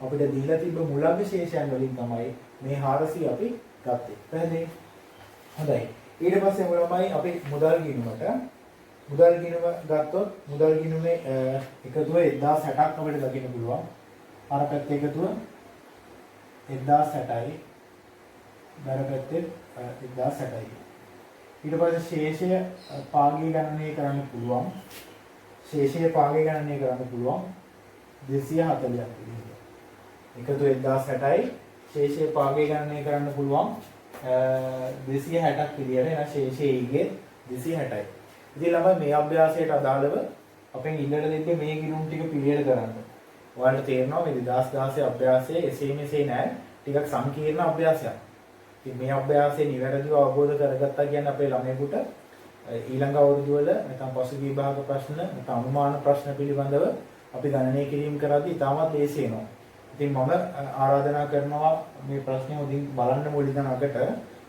අපිට දීලා තිබ්බ මුලක් විශේෂයන් වලින් තමයි මේ 400 අපි ගත්තේ. පැහැදිලි? හොඳයි. ඊට පස්සේ මොනවයි අපි මුදල් ගිණුමට මුදල් ගිණුම ගත්තොත් මුදල් ගිණුමේ එකතුව 1060ක් අපිට දකින්න පුළුවන්. අර පැත්තේ එකතුව 1060යි. බර පැත්තේ 1060යි. ඊට පස්සේ ශේෂය පාගය ගණනය කරන්න පුළුවන්. ශේෂය පාගය ගණනය කරන්න පුළුවන් 240ක් විදිහට. එකතු 1060යි ශේෂය පාගය ගණනය කරන්න පුළුවන් 260ක් විදිහට. එන ශේෂයේ ඊගේ 260යි. ඉතින් ළමයි මේ අභ්‍යාසයට අදාළව අපෙන් ඉල්ලලා දෙන්නේ මේ ගිණුම් ටික පිළියෙල කරන්න. ඔයාලට තේරෙනවා මේ 2016 අභ්‍යාසයේ එසේ මෙසේ නෑ ටිකක් සංකීර්ණ අභ්‍යාසයක්. ඉතින් මේ අභ්‍යාසය නිවැරදිව අවබෝධ කරගත්තා කියන්නේ අපේ ළමයෙකුට ඊළඟ අවුරුදු වල නැත්නම් පසුගිය විභාග ප්‍රශ්න නැත්නම් අනුමාන ප්‍රශ්න පිළිබඳව අපි ගණනය කිරීම කරද්දී ඉතාමත් ලේසි වෙනවා. ඉතින් මම ආරාධනා කරනවා මේ ප්‍රශ්නේ උදින් බලන්න මුලින්ම අගට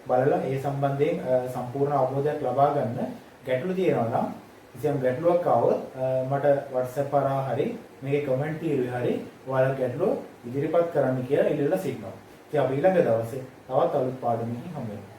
බලලා ඒ සම්බන්ධයෙන් සම්පූර්ණ අවබෝධයක් ලබා ගන්න. ගැටලු තියෙනවා නම් කිසියම් ගැටලුවක් ආවොත් මට WhatsApp කරා හරි මේකේ කමෙන්ට් කීරුවේ හරි ඔයාලා ගැටලුව ඉදිරිපත් කරන්න කියලා ඉල්ලලා සිටිනවා. ඉතින් අපි ඊළඟ දවසේ තවත් අලුත් පාඩමකින් හමු වෙනවා.